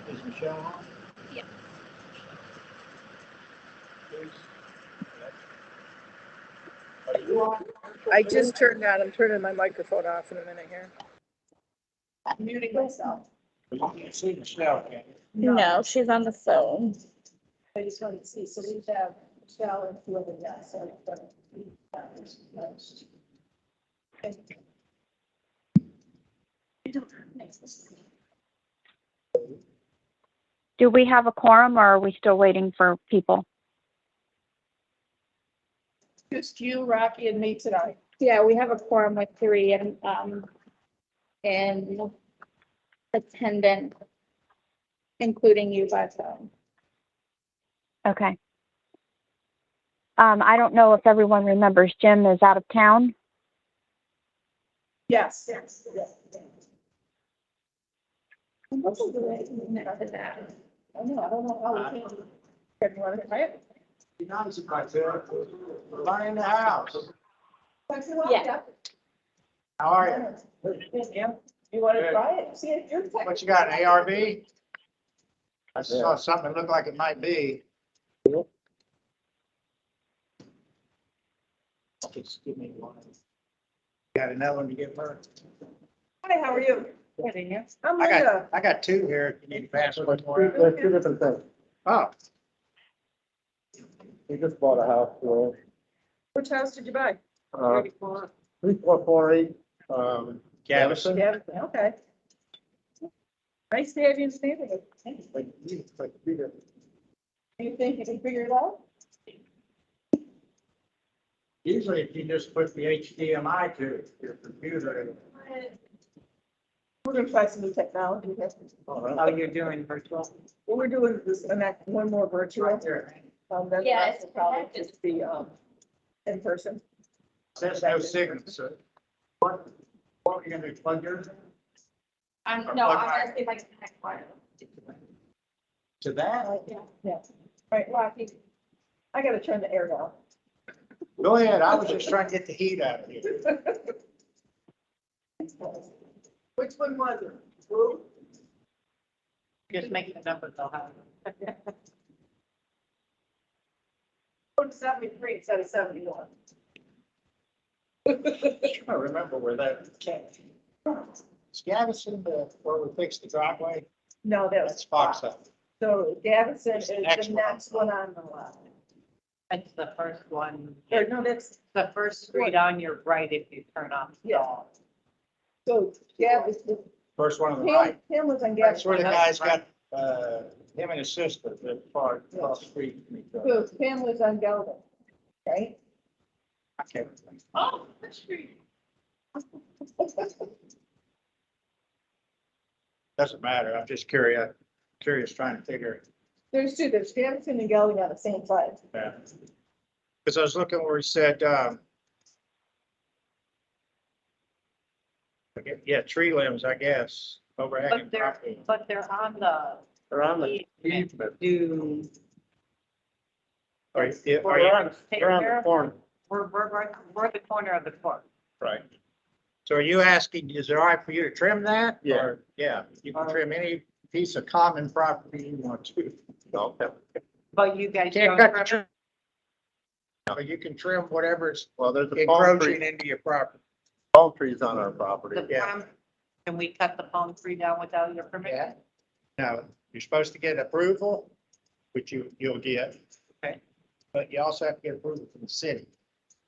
Is Michelle on? Yeah. Please. Are you on? I just turned on, I'm turning my microphone off in a minute here. I'm muting myself. You can't see Michelle, can you? No, she's on the phone. I just wanted to see, so we have Michelle and whoever that, so. Do we have a quorum or are we still waiting for people? Just you, Rocky, and me tonight. Yeah, we have a quorum with 3 and attendant, including you by phone. Okay. I don't know if everyone remembers Jim is out of town. Yes, yes, yes. I wasn't doing next to that. I know, I don't know how we can. Can you want to try it? Be nice if I could. Run in the house. Yeah. How are you? Yeah, you want to Good. try it? See if you're. What you got, an ARV? I saw something that looked like it might be. Just give me one. Got another one to give her? Hi, how are you? I'm I Linda. got 2 here. You need to pass one more. They're two different things. Oh, We just bought a house, Which house did you buy? 3448, Gaveson. Yeah, okay. Nice to have you in the neighborhood. like, bigger. You think you can figure it out? Usually if you just put the HDMI to your computer. We're gonna try some new technology here. Oh, you're doing virtual? Well, we're doing this, and that one more virtual. Then the Yeah, rest will probably just be, in person. Says no signal, so. What are you gonna do, plug yours in? I'm gonna see if I can connect one. To that? Yeah. Right, Rocky. I gotta turn the air down. Go ahead, I was just trying to get the heat out of here. Which one was it? Blue? Just make the numbers all have. 73 instead of 71. I remember where that came. Is Gaveson where we fixed the driveway? No, that was That's Fox Up. So Gaveson is It's the the next next one. one on the left. That's the first one. Or no, that's, The first street on your right if you turn off. Yeah. so Gaveson, First one on the Pam, right. Pam was on That's where the Gaveson. guy's got, him and his sister, the far across the street from each other. So Pam was on Gelding, right? I can't remember. Oh, the street. Doesn't matter, I'm just curious trying to figure There's two, there's Gaveson and Gelding on the same side. it out. Because I was looking where he said, yeah, tree limbs, I guess, overhanging property. But they're on the. They're on the easement. easement. Do. Are you- We're take They're on care the of- corner. We're the corner of the court. Right. So are you asking, is it all right for you to trim that? Yeah. Or- Yeah, you can trim any piece of common property you want to. Okay. But you guys Can't don't. cut the trim tree. it? But you can trim whatever's Well, there's a palm encroaching tree, into your property. palm trees on our property. The Yeah. palm- Can we cut the palm tree down without your permission? Yeah. Now, you're supposed to get approval, which you'll get. Okay. But you also have to get approval from the city.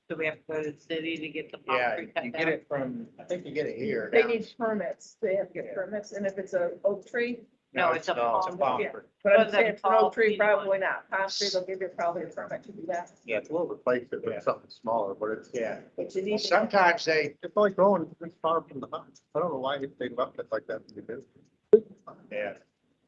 So we have to go to the city to get the palm Yeah, tree cut you down? get it from, I think you get it here. They need permits, they have to get permits, and if it's a oak tree, No, it's a No, It's a palm. palm yeah. tree. but I'm Was that saying for an oak palm tree, tree one? probably not. Palm tree, they'll give you probably a permit to do that. Yeah, we'll replace it Yeah. with something smaller, but it's, Yeah. But you need. to- Sometimes they, it's like growing this far from the house. I don't know why they left it like that. They did. yeah,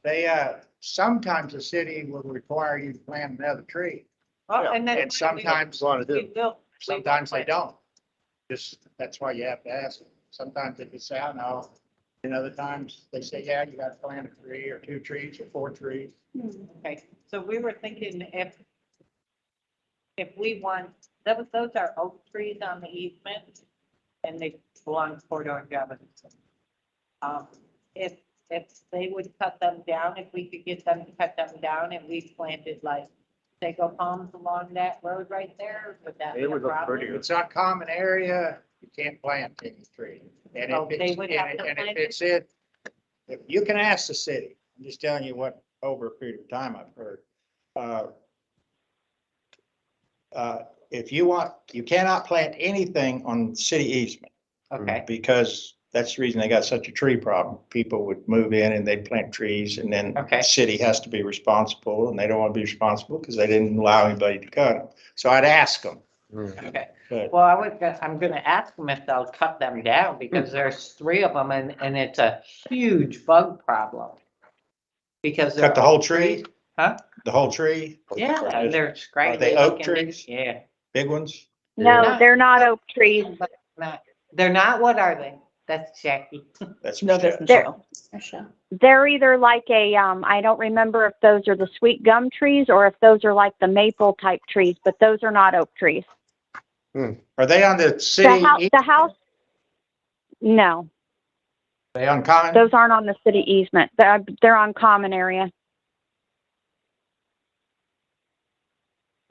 they, sometimes the city will require you to plant another tree. Well, and then. And sometimes, Want to We do. will. sometimes they don't. Just, that's why you have to ask. Sometimes they just say, oh, no. And other times they say, yeah, you got to plant a tree or 2 trees or 4 trees. Okay, so we were thinking if we want, those are oak trees on the easement and they belong to Fort Orange Avenue. If if they would cut them down, if we could get them to cut them down and we planted like sago palms along that road right there, would that be It a would look problem? prettier. It's not common area, you can't plant any tree. And Oh, if they it's, would have to and plant if it's it, if you can ask the city, I'm just telling you what, over a period of time I've heard. If you want, you cannot plant anything on city easement. Okay, Because that's the reason they got such a tree problem. People would move in and they'd plant trees and then Okay. the city has to be responsible and they don't want to be responsible because they didn't allow anybody to cut them. So I'd ask them, okay. but Well, I'm gonna ask them if they'll cut them down because there's 3 of them and it's a huge bug problem. Because they're cut the whole oak tree, trees. Huh? the whole tree, Yeah, they're scraggly oak looking. trees? Yeah. big ones. No, Yeah. they're not oak trees. But they're not, what are they? That's Jackie. That's. No, that's There- Michelle. Michelle. They're either like I don't remember if those are the sweet gum trees or if those are like the maple type trees, but those are not oak trees. Are they on the city? The house, no, They on common? those aren't on the city easement. They're on common area.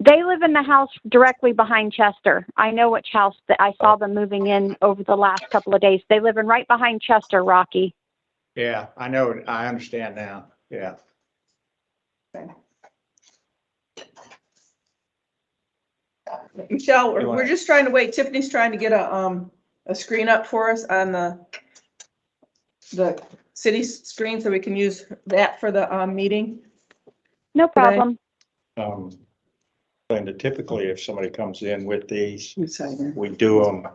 They live in the house directly behind Chester. I know which house that I saw them moving in over the last couple of days. They live in right behind Chester, Rocky. Yeah, I know, it. I understand now, yeah. Michelle, You we're wanna- just trying to wait. Tiffany's trying to get a screen up for us on the city screen so we can use that for the, meeting. No problem. And typically if somebody comes in with these, You sign in we do them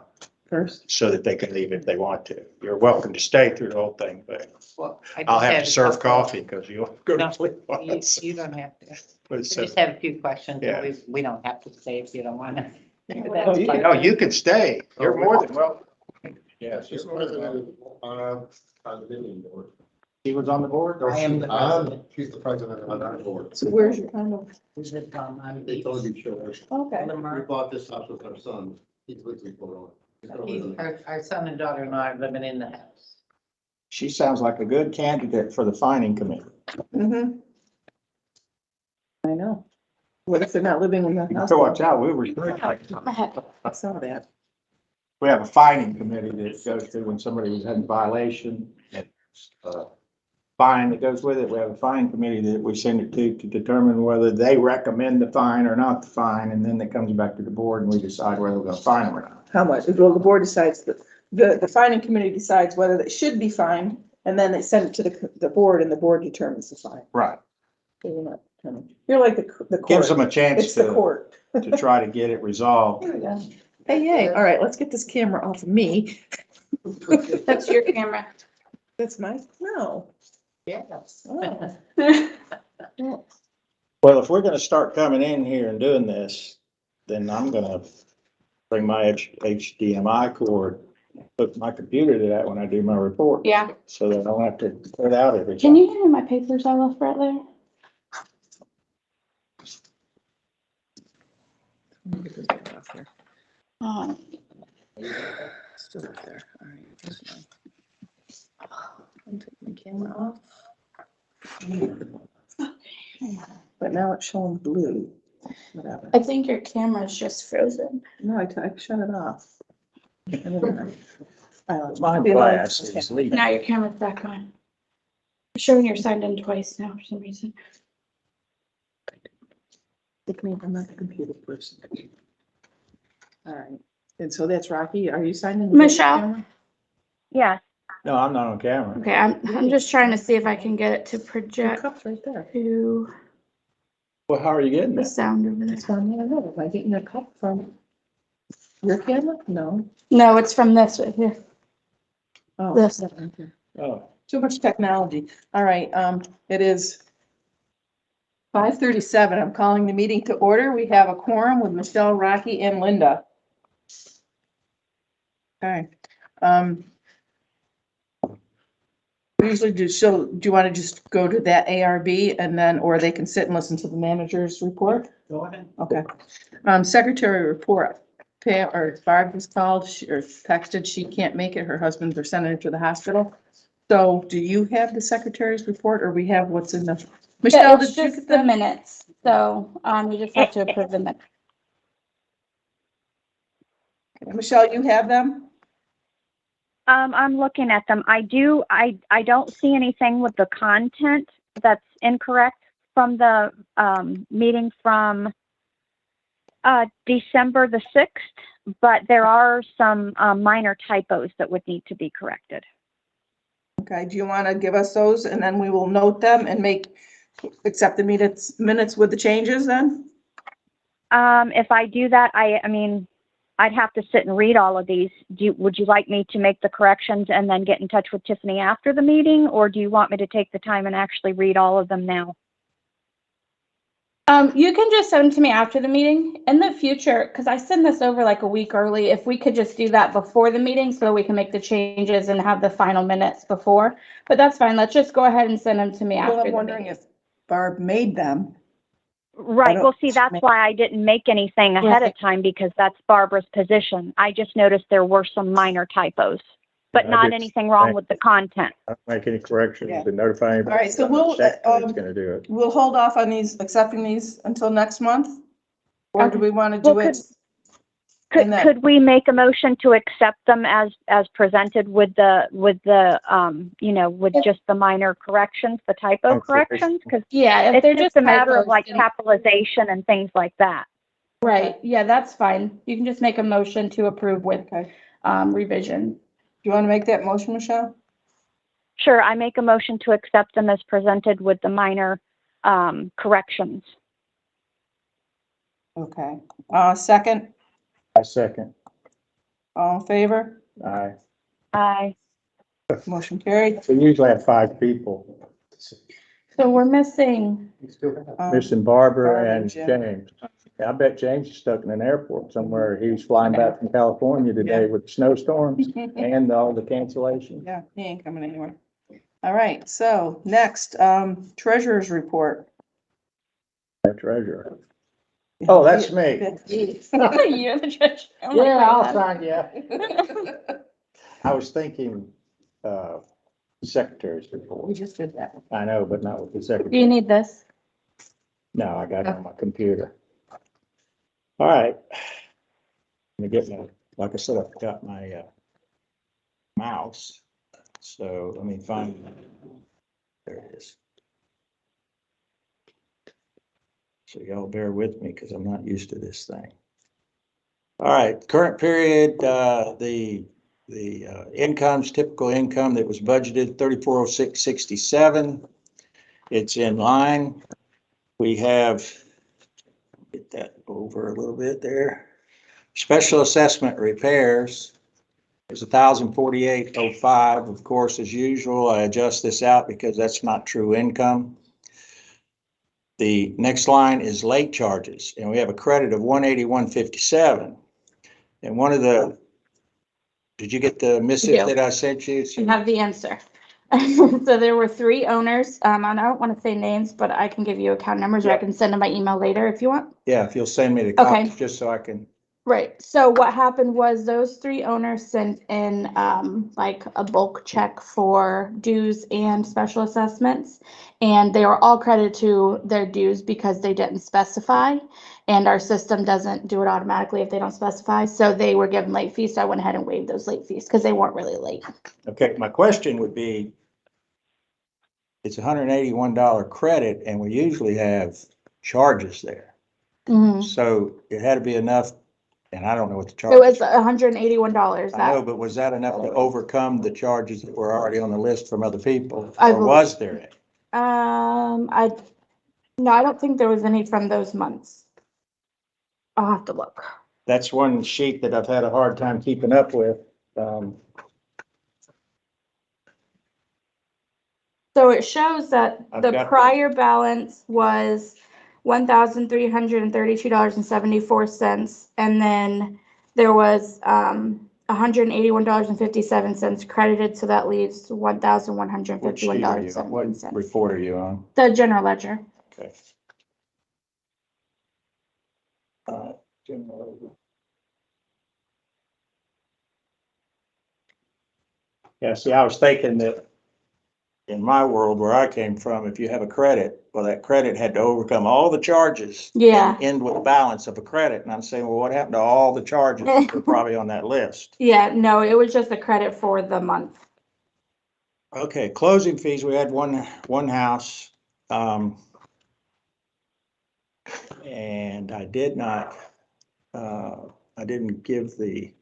first. so that they can leave if they want to. You're welcome to stay through the whole thing, but Well, I I'll just have had to a serve couple- coffee because you'll go No, to sleep on You, us. you don't have to. But I it's, just have a few questions. Yeah. We don't have to stay if you don't want to. Oh, you can- No, you can stay. You're more than welcome. Yes, She's you're more than welcome. president on the building board. He was on the board? I am the president. She's the president of that board. So where's your condo? Is it, I'm They told you, sure. Okay. We Lamar. bought this house with our son. He's with me for Our son and daughter-in-law are living in the house. She sounds like a good candidate for the fining committee. Mm-hmm. I know. What if they're not living in the house? So watch out, we I saw that. we have a fining committee that goes through when somebody is in violation. And fine that goes with it. We have a fine committee that we send it to determine whether they recommend the fine or not the fine. And then it comes back to the board and we decide whether we're gonna fine them or not. How much? Well, the board decides, the fining committee decides whether they should be fined, and then they send it to the board, and the board determines the fine. Right. So you're like the Gives court. them a chance It's the to court. try to get it resolved. Here we go. Hey, yay. All right, let's get this camera off of me. That's your camera. That's my, no. Yes. Oh. Well, if we're gonna start coming in here and doing this, then I'm gonna bring my HDMI cord, hook my computer to that when I do my report. Yeah. So that I don't have to put it out every time. Can you hand me my papers I left right there? Let me get this back off here. Still up there. All right. Here's mine. I'll take my camera off. But now it's showing blue. Whatever. I think your camera's just frozen. No, I shut it off. My glass is leaking. Now your camera's back on. It's showing you're signed in twice now for some reason. I'm not the computer person. All right. And so that's Rocky. Are you signed in? with Michelle? the camera? Yes. No, I'm not on camera. Okay, I'm just trying to see if I can get it to Your project cup's right there. to Well, how are you getting the that? sound over there. It's on the other. Am I getting a cup from your camera? No. No, it's from this right here. Oh, This. okay. Oh, Too much technology. All right, it is 5:37. I'm calling the meeting to order. We have a quorum with Michelle, Rocky, and Linda. Okay. We usually do, so do you want to just go to that ARB and then, or they can sit and listen to the manager's report? Go ahead. Okay. Secretary report. Pam, or Barb was called, or texted, she can't make it. Her husband, they're sending her to the hospital. So do you have the secretary's report or we have what's in the? Yeah, Michelle, it's did you just get the that? minutes, so, you just have to approve the minutes. Michelle, you have them? I'm looking at them. I don't see anything with the content that's incorrect from the, meeting from, December the 6th, but there are some, minor typos that would need to be corrected. Okay, do you want to give us those and then we will note them and accept the minutes with the changes then? If I do that, I mean, I'd have to sit and read all of these. Would you like me to make the corrections and then get in touch with Tiffany after the meeting, or do you want me to take the time and actually read all of them now? You can just send them to me after the meeting. In the future, because I send this over like a week early, if we could just do that before the meeting so that we can make the changes and have the final minutes before. But that's fine. Let's just go ahead and send them to me Well, after I'm the wondering meeting. if Barb made them. Right. don't- Well, see, that's why I didn't make anything ahead of time, because that's Barbara's position. I just noticed there were some minor typos, but I not did anything wrong same. with the content. I don't make any corrections Yeah. to notify anybody. All right, so we'll, Secretary's gonna do it. We'll hold off on accepting these until next month? Or do Okay. we want to Well, do it? Could And that- could we make a motion to accept them as presented with the with just the minor corrections, the typo Okay. corrections? Because Yeah, if it's they're just just a matter of typos, like then- capitalization and things like that. Right, yeah, that's fine. You can just make a motion to approve with, Okay. revision. Do you want to make that motion, Michelle? Sure, I make a motion to accept them as presented with the minor corrections. Okay. Second, I second. all in favor? Aye. Aye. Motion carried. So usually I have 5 people. So we're missing, Missing Barbara Barbara and and Jim. James. I bet James is stuck in an airport somewhere. He was flying back from California today Yeah. with snowstorms and all the cancellations. Yeah, he ain't coming anywhere. All right, so next, treasurer's report. Our treasurer. Oh, that's me. you're the judge. I'm like, Yeah, wait, I'll what? sign you. I was thinking, secretary's report. We just did that. I know, but not with the Do you secretary. need this? No, I got it on my computer. All right. Let me get my, like I said, I forgot my, mouse. So let me find, there it is. So y'all bear with me because I'm not used to this thing. All right, current period, the income's typical income that was budgeted 3406.67. It's in line. We have, get that over a little bit there. Special assessment repairs is 1,048.05. Of course, as usual, I adjust this out because that's not true income. The next line is late charges, and we have a credit of 181.57. And one of the, did you get the missive Yeah. that I sent you? You have the answer. So there were 3 owners, and I don't want to say names, but I can give you account numbers, or I Yeah. can send them by email later if you want. Yeah, if you'll send me the Okay. copies, just so I can. Right, so what happened was those 3 owners sent in, like a bulk check for dues and special assessments. And they were all credited to their dues because they didn't specify. And our system doesn't do it automatically if they don't specify, so they were given late fees, so I went ahead and waived those late fees, because they weren't really late. Okay, my question would be, it's $181 credit, and we usually have charges there. Mhm. So it had to be enough, and I don't know what the It charge was is. $181. I know, but was that enough to overcome the charges that were already on the list from other people? I Or believe- was there any? No, I don't think there was any from those months. I'll have to look. That's one sheet that I've had a hard time keeping up with. So it shows that I've the got- prior balance was $1,333.74, and then there was $181.57 credited, so that leaves What sheet are you on? What $1,151.71. report are you on? The general ledger. Okay. General. Yeah, see, I was thinking that in my world where I came from, if you have a credit, well, that credit had to overcome all the charges. Yeah. And end with a balance of a credit. And I'm saying, well, what happened to all the charges that were probably on that list? Yeah, no, it was just a credit for the month. Okay, closing fees, we had one house. And I did not, I didn't give the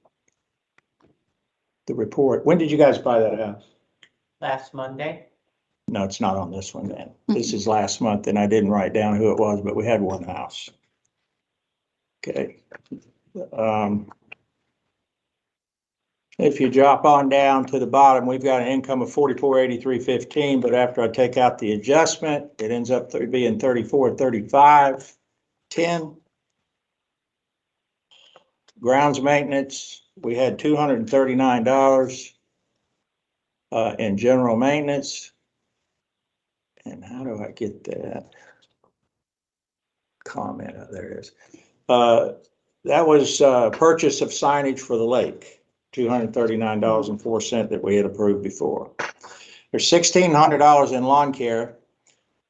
report. When did you guys buy that house? Last Monday. No, it's not on this one then. This is last month and I didn't write down who it was, but we had one house. Okay. If you drop on down to the bottom, we've got an income of 4483.15, but after I take out the adjustment, it ends up being 3435.10. Grounds maintenance, we had $239 in general maintenance. And how do I get that comment? Oh, there it is. That was purchase of signage for the lake, $239.04 that we had approved before. There's $1,600 in lawn care.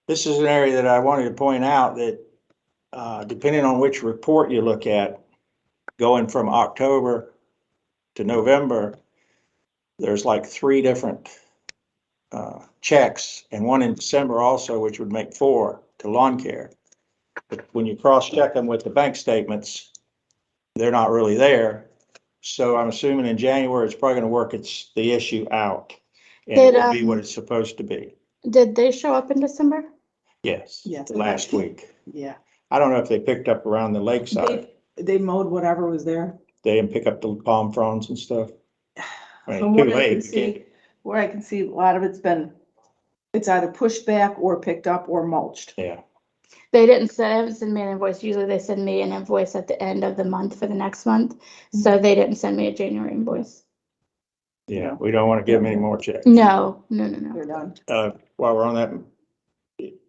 This is an area that I wanted to point out that depending on which report you look at, going from October to November, there's like 3 different checks and one in December also, which would make 4 to lawn care. But when you cross-check them with the bank statements, they're not really there. So I'm assuming in January, it's probably going to work the issue out. And it will be what it's supposed to be. Did they show up in December? Yes. Yes. Last week. Yeah. I don't know if they picked up around the lakeside. They mowed whatever was there. They didn't pick up the palm fronds and stuff. I From mean, what too I can late. You see, can't- where I can see, a lot of it's either pushed back or picked up or mulched. Yeah. They haven't sent me an invoice. Usually they send me an invoice at the end of the month for the next month. So they didn't send me a January invoice. Yeah. We don't want to give them any more checks. No. They're done. While we're on that,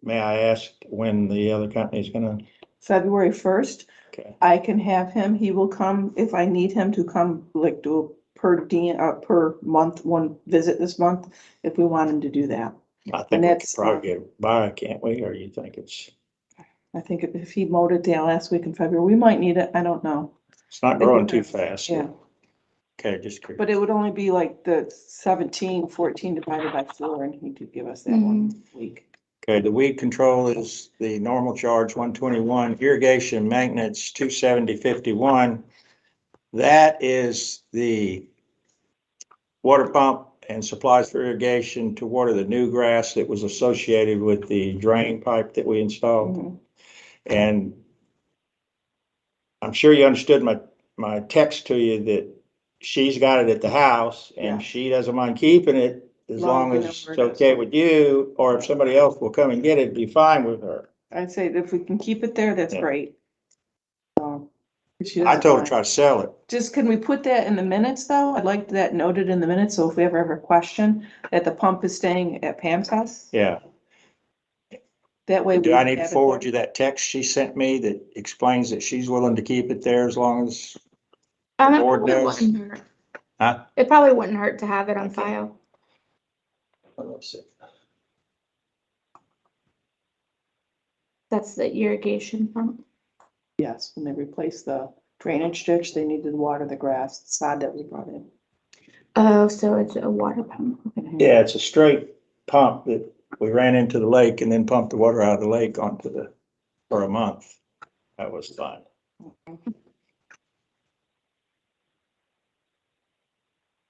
may I ask when the other company's gonna, February 1st, okay, I can have him, he will come, if I need him to come, like do a per month, one visit this month, if we want him to do that. I think And we could that's, probably get by, can't we? Or you think it's I think if he mowed it down last week in February, we might need it, I don't know. not growing too fast? Yeah, Okay, just curious. but it would only be like the 14 divided by 4, and he could give us that one week. Okay, the weed control is the normal charge, 121, irrigation maintenance, 270.51. That is the water pump and supplies for irrigation to water the new grass that was associated with the drain pipe that we installed. Mhm. And I'm sure you understood my text to you that she's got it at the house and Yeah. she doesn't mind keeping it as Long long as we as know it's where it is. okay with you, or if somebody else will come and get it, be fine with her. I'd say if we can keep it there, that's Yeah. great. She I doesn't told her mind. to try to sell it. Just, can we put that in the minutes, though? I'd like that noted in the minutes, so if we ever have a question, that the pump is staying at Pam's house, Yeah. that way. Do we I need to have it forward there. you that text she sent me that explains that she's willing to keep it there as long as, It board probably knows. wouldn't hurt. huh? It probably wouldn't hurt to have it on Okay. file. Let's see. That's the irrigation pump. Yes, when they replaced the drainage ditch, they needed to water the grass, the sod that we brought in. Oh, so it's a water pump. Okay. Yeah, it's a straight pump that we ran into the lake and then pumped the water out of the lake for a month. That was fun.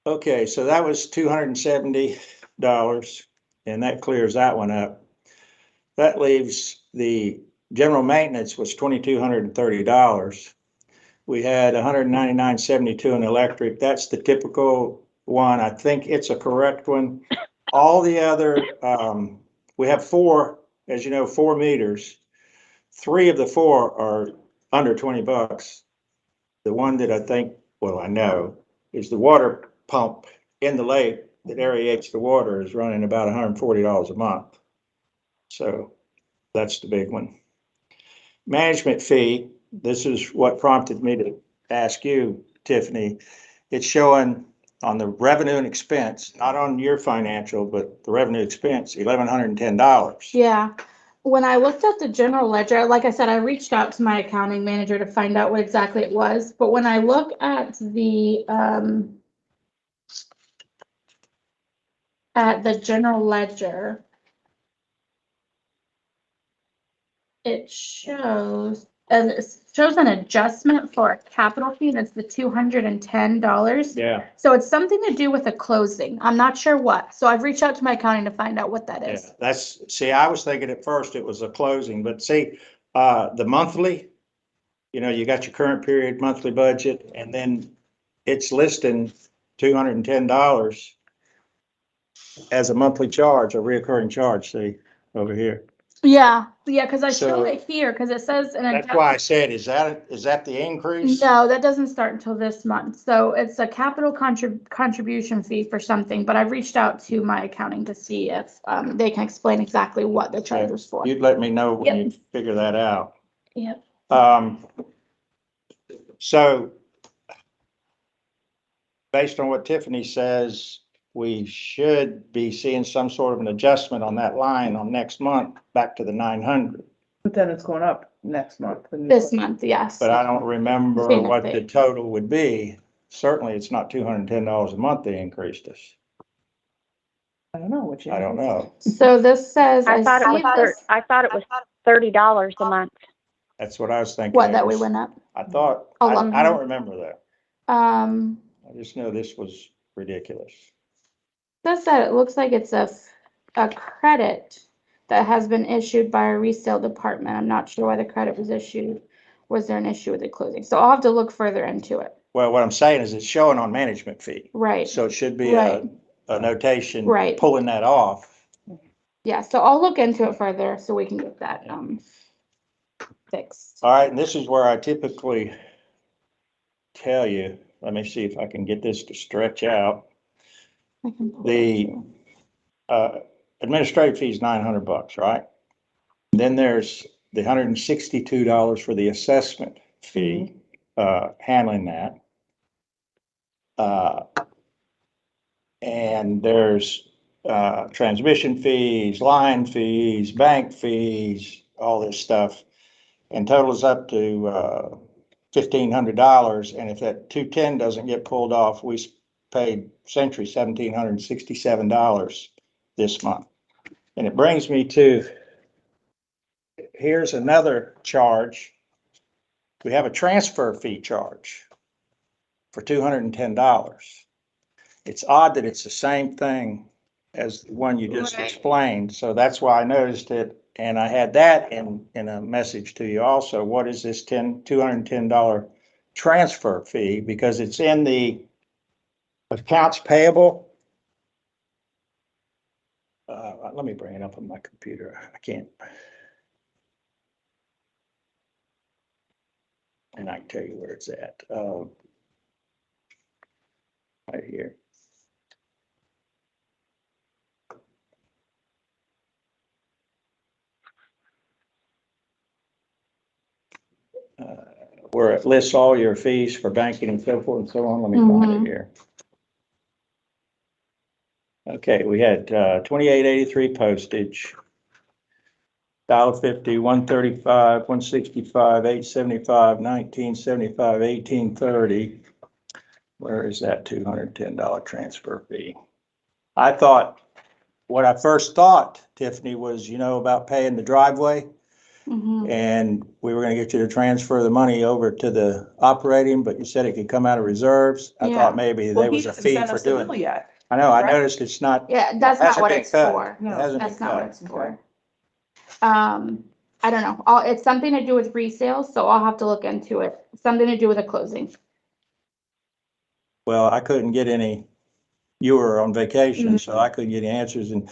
Okay, so that was $270 and that clears that one up. That leaves the general maintenance was $2,230. We had $199.72 in electric. That's the typical one. I think it's a correct one. All the other, we have 4, as you know, 4 meters. 3 of the 4 are under $20. The one that I think, well, I know, is the water pump in the lake that aerates the water is running about $140 a month. So that's the big one. Management fee, this is what prompted me to ask you, Tiffany. It's showing on the revenue and expense, not on your financial, but the revenue expense, $1,110. Yeah, when I looked at the general ledger, like I said, I reached out to my accounting manager to find out what exactly it was, but when I look at the general ledger, it shows, and it shows an adjustment for a capital fee, and it's the $210. Yeah, So it's something to do with a closing. I'm not sure what. So I've reached out to my accounting to find out what that yeah, is. see, I was thinking at first it was a closing, but see, the monthly, you got your current period monthly budget, and then it's listing $210 as a monthly charge, a reoccurring charge, see, over here. Yeah, because I So- showed it here, because it says an That's why I said, is that the increase? No, that doesn't start until this month. So it's a capital contribution fee for something, but I've reached out to my accounting to see if they can explain exactly what the charge was for. You'd let me know when Yep. you figure that out. Yep. So based on what Tiffany says, we should be seeing some sort of an adjustment on that line on next month, back to the 900. But then it's going up next month. This month, yes. But I don't remember Same what the thing. total would be. Certainly, it's not $210 a month they increased us. I don't know what you. I don't know. So this says, I thought it was I thought it was $30 a month. That's what I was thinking. what, It that we was- went up? I thought, Oh, I well. I don't remember that. Um, I just know this was ridiculous. says that it looks like it's a credit that has been issued by a resale department. I'm not sure why the credit was issued. Was there an issue with the closing? So I'll have to look further into it. Well, what I'm saying is it's showing on management fee. Right. So it should be Right. a notation Right. pulling that off. Yeah, so I'll look into it further so we can get that fixed. All right, and this is where I typically tell you, let me see if I can get this to stretch out. I can pull it The up too. administrative fee is $900, right? Then there's the $162 for the assessment fee, handling that. And there's transmission fees, line fees, bank fees, all this stuff. And totals up to $1,500. And if that 210 doesn't get pulled off, we paid Sentry $1,767 this month. And it brings me to, here's another charge. We have a transfer fee charge for $210. It's odd that it's the same thing as the one you just Right. explained. So that's why I noticed it. And I had that in a message to you also. What is this $210 transfer fee? Because it's in the accounts payable. Let me bring it up on my computer. I can't. And I can tell you where it's at. Right here. Where it lists all your fees for banking and so forth and so on. Let me find it here. Okay, we had $28.83 postage, $1.50, $1.35, $1.65, $8.75, $19.75, $18.30. Where is that $210 transfer fee? I thought, what I first thought, Tiffany, was, about paying the driveway. Mhm. And we were gonna get you to transfer the money over to the operating, but you said it could come out of reserves. I Yeah. thought maybe Well, there he was a hasn't fee sent for us the doing bill it. yet. I know, I Right? noticed it's not. Yeah, that's not hasn't what been it's cut. for. It No, hasn't That's been not what cut. it's for. I don't know. It's something to do with resale, so I'll have to look into it. Something to do with a closing. Well, I couldn't get any, you were on vacation, so I couldn't get any answers, and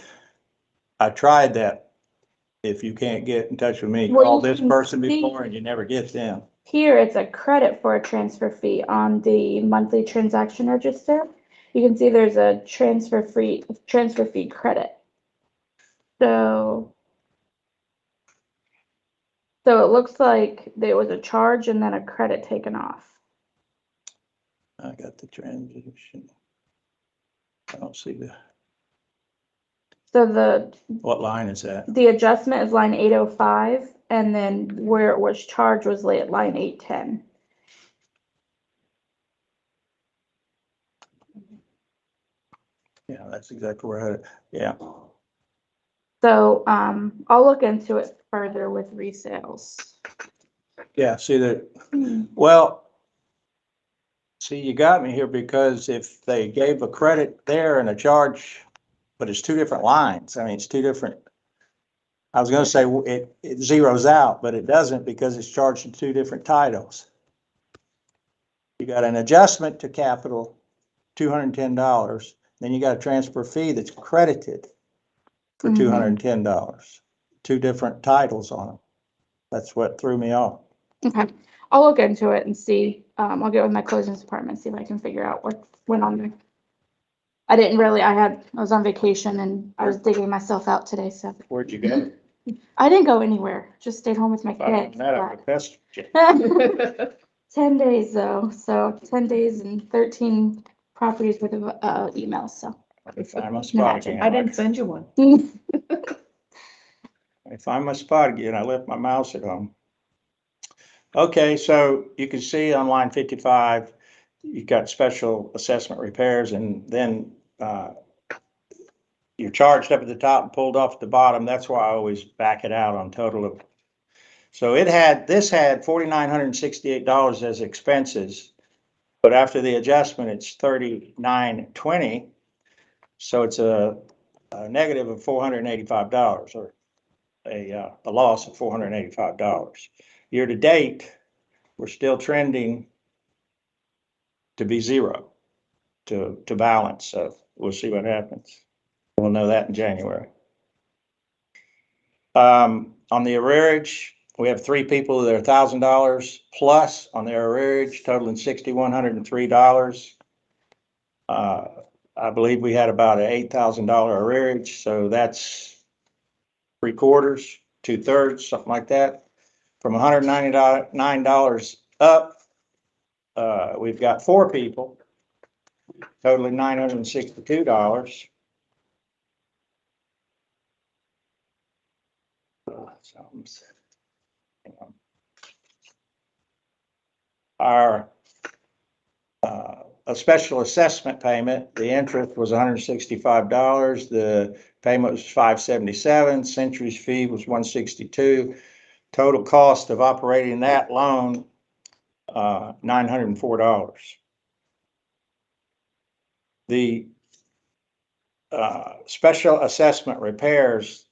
I tried that. If you can't get in touch with me, Well, call you this can person see- before and you never get them. Here, it's a credit for a transfer fee on the monthly transaction register. You can see there's a transfer fee credit. So it looks like there was a charge and then a credit taken off. I got the transition. I don't see So what line is that? the adjustment is line 805, and then where it was charged was at line 810. Yeah, that's exactly where I had it. Yeah. So, I'll look into it further with resales. Yeah, see that, well, see, you got me here because if they gave a credit there and a charge, but it's two different lines. I mean, it's two different. I was gonna say it zeroes out, but it doesn't because it's charged in two different titles. You got an adjustment to capital, $210, then you got a transfer fee that's credited for Mhm. $210. Two different titles on them. That's what threw me off. Okay, I'll look into it and see. I'll get with my closings department, see if I can figure out what went on there. I was on vacation and I was digging myself out today, so. Where'd you go? I didn't go anywhere, just stayed home with my If I kids. met up with Pester. 10 days though, so 10 days and 13 properties worth of, emails, so. If I'm a spot Imagine. again. I didn't send you one. If I'm a spot again, I left my mouse at home. Okay, so you can see on line 55, you've got special assessment repairs and then, you're charged up at the top and pulled off at the bottom. That's why I always back it out on total of. So this had $4,968 as expenses, but after the adjustment, it's $3,920. So it's a negative of $485 or a loss of $485. Year to date, we're still trending to be zero, to balance. So we'll see what happens. We'll know that in January. On the arrearage, we have three people that are $1,000 plus on their arrearage, totaling $6,103. I believe we had about an $8,000 arrearage, so that's 3/4, 2/3, something like that. From $199 up, we've got four people, totaling $962. Our a special assessment payment, the interest was $165. The payment was $577. Sentry's fee was $162. Total cost of operating that loan, $904. The special assessment repairs,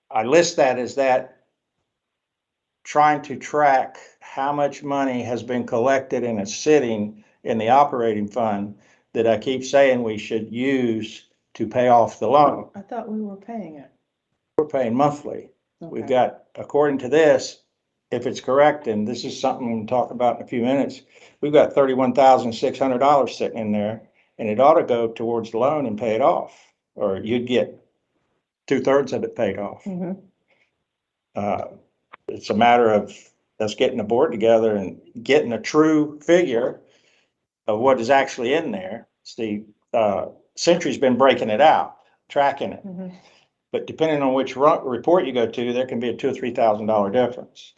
I list that as that trying to track how much money has been collected and is sitting in the operating fund that I keep saying we should use to pay off the loan. I thought we were paying it. We're paying monthly. We've Okay. got, according to this, if it's correct, and this is something we'll talk about in a few minutes, we've got $31,600 sitting in there, and it ought to go towards the loan and pay it off, or you'd get 2/3 of it paid off. Mhm. It's a matter of us getting the board together and getting a true figure of what is actually in there. See, Sentry's been breaking it out, tracking it. Mhm. But depending on which report you go to, there can be a $2,000 or $3,000 difference.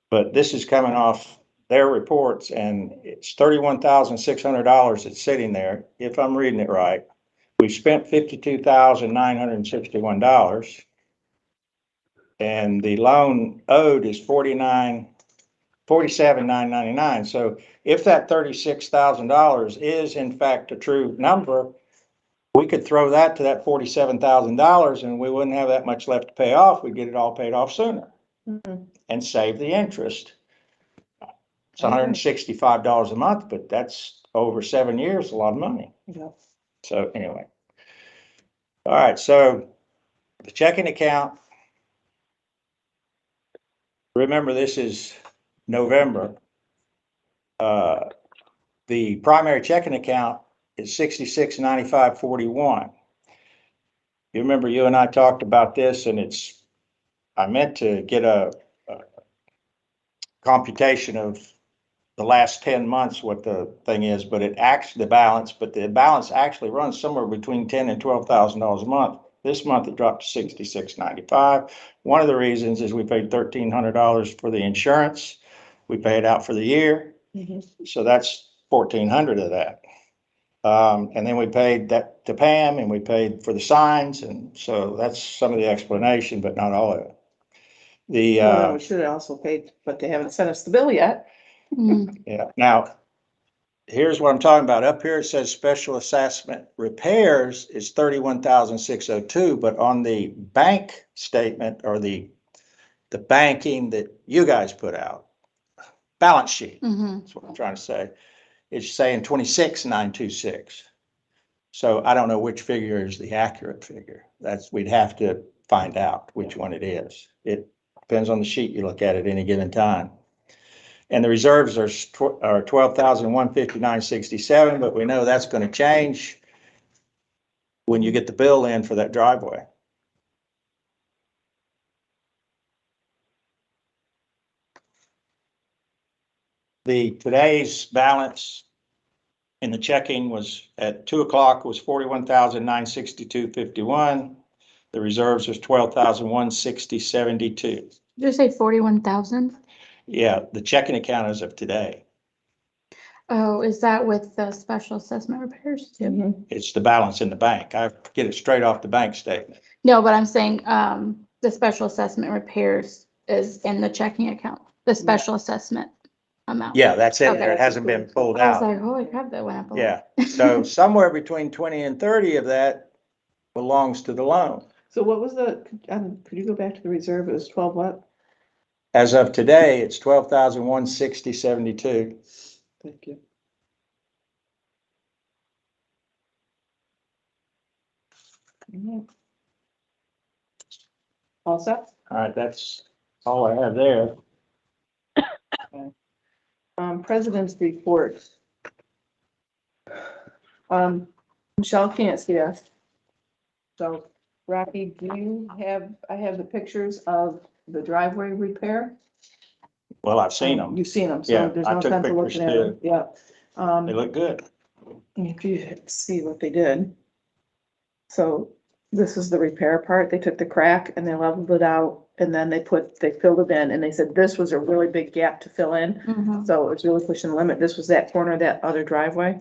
But this is coming off their reports and it's $31,600 that's sitting there, if I'm reading it right. We spent $52,961. And the loan owed is $47,999. So if that $36,000 is in fact a true number, we could throw that to that $47,000 and we wouldn't have that much left to pay off. We'd get it all paid off sooner Mhm. and save the interest. It's I agree. $165 a month, but that's over 7 years, a lot of money. Yep. So anyway. All right, so the checking account. Remember, this is November. The primary checking account is 669541. You remember you and I talked about this and I meant to get a computation of the last 10 months what the thing is, but it actually, the balance actually runs somewhere between $10,000 and $12,000 a month. This month it dropped to $66.95. One of the reasons is we paid $1,300 for the insurance. We pay it out for the year. So that's 1,400 of that. And then we paid that to Pam and we paid for the signs. And so that's some of the explanation, but not all of it. Well, then we should have also paid, but they haven't sent us the bill yet. Mm, Yeah, now, here's what I'm talking about. Up here, it says special assessment repairs is 31,602, but on the bank statement or the banking that you guys put out, balance sheet, mhm. that's what I'm trying to say, it's saying 26,926. So I don't know which figure is the accurate figure. We'd have to find out which one it is. It depends on the sheet you look at any given time. And the reserves are 12,159.67, but we know that's going to change when you get the bill in for that driveway. Today's balance in the checking was at 2 o'clock was 41,962.51. The reserves was 12,160.72. Did you say 41,000? Yeah, the checking account is of today. Oh, is that with the special assessment repairs too? It's the balance in the bank. I get it straight off the bank statement. No, but I'm saying, the special assessment repairs is in the checking account, the special assessment amount. Yeah, that's in Okay. there. It hasn't been pulled I was out. like, holy crap, that went up a lot. Yeah, so somewhere between 20 and 30 of that belongs to the loan. So what was could you go back to the reserve? It was 12 what? As of today, it's 12,160.72. Thank you. All set? All right, that's all I have there. President's report. Michelle can't see us. So Rocky, I have the pictures of the driveway repair. Well, I've seen them. You've seen them, Yeah, so there's I no took sense of pictures looking at them, yeah. They look good. If you see what they did. So this is the repair part. They took the crack and they leveled it out and then they filled it in and they said this was a really big gap to fill in. Mhm. So it was really pushing the limit. This was that corner of that other driveway.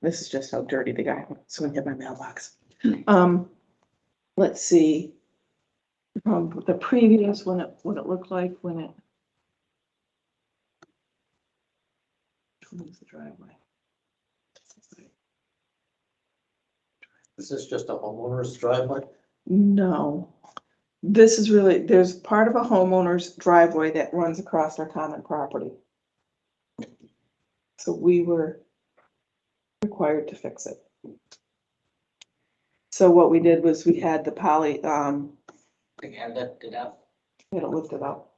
This is just how dirty the guy, so we have my mailbox. Let's see. The previous, what it looked like when it. Where's the driveway? Is this just a homeowner's driveway? No. This is really, there's part of a homeowner's driveway that runs across our common property. So we were required to fix it. So what we did was we had the poly, They had lifted it up. it lifted up.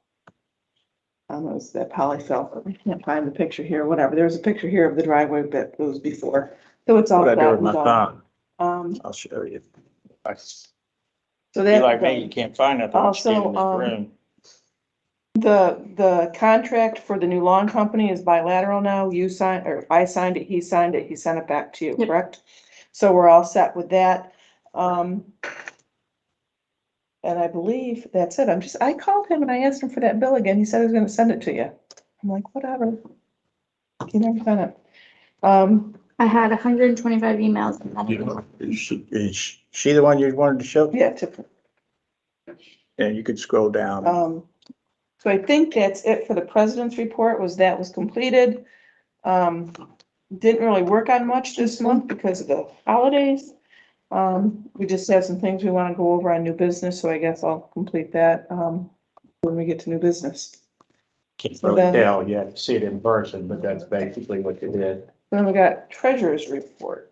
It was that poly fell, I can't find the picture here, whatever. There was a picture here of the driveway, but it was before. So it's all What I do flat with and my done. phone, I'll show you. So You that. like me, you can't find nothing once you get in this Also, room. The contract for the new lawn company is bilateral now. You signed, or I signed it, he sent it back to you, Yep. correct? So we're all set with that. And I believe that's it. I called him and I asked him for that bill again. He said he was gonna send it to you. I'm like, whatever. He never sent it. I had 125 emails and none of them. Is she the one you wanted to show? Yeah, Tiffany. Yeah, you could scroll down. So I think that's it for the president's report, was completed. Didn't really work on much this month because of the holidays. We just have some things we want to go over on new business, so I guess I'll complete that, when we get to new business. Can't so really then- tell yet, see it in person, but that's basically what you did. Then we got treasurer's report.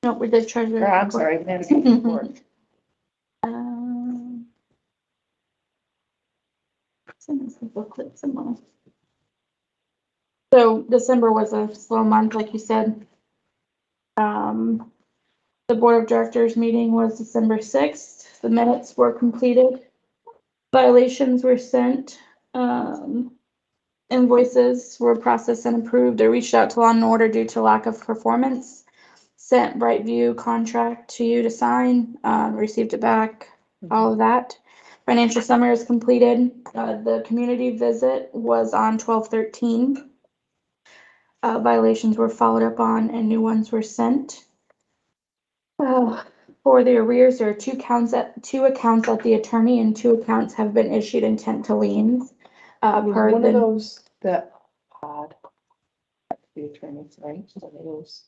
No, we did treasure. Or, I'm sorry, manager's report. Send us a booklet somewhere. So December was a slow month, like you said. The board of directors meeting was December 6th. The minutes were completed. Violations were sent. invoices were processed and approved. I reached out to Law and Order due to lack of performance. Sent Brightview contract to you to sign, received it back, all of that. Financial summary is completed. The community visit was on 12/13. Violations were followed up on and new ones were sent. For the arrears, there are two accounts at the attorney and 2 accounts have been issued intent to liens. Was Per one of the, those that odd. The attorneys, right? One of those.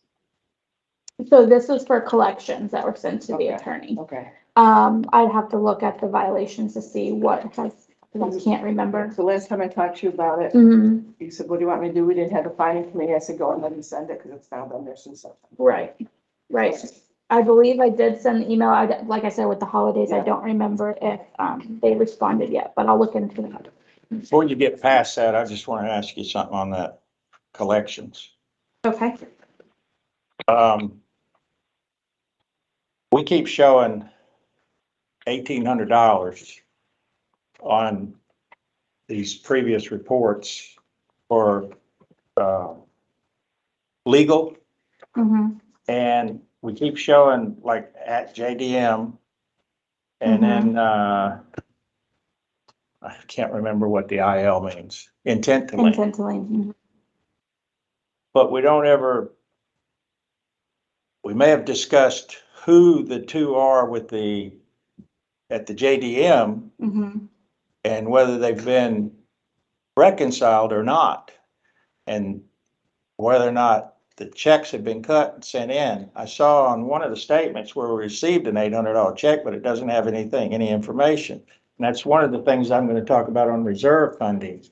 so this was for collections that were sent to the Okay. attorney. Okay. I'd have to look at the violations to see what has, I can't remember. The last time I talked to you about it, Mhm. you said, what do you want me to do? We didn't have a filing committee. I said, go ahead and send it because it's now been there since September. Right, right. I believe I did send the email. Like I said, with the holidays, I don't remember if, they responded yet, but I'll look into that. Before you get past that, I just want to ask you something on that collections. Okay. We keep showing $1,800 on these previous reports for, legal, Mm-hmm. and we keep showing like at JDM. And then, I can't remember what the IL means, intent to lien, Intent to lien. but we don't ever, we may have discussed who the two are with the, at the JDM Mm-hmm. and whether they've been reconciled or not. And whether or not the checks have been cut and sent in. I saw on one of the statements where we received an $800 check, but it doesn't have anything, any information. And that's one of the things I'm gonna talk about on reserve funding,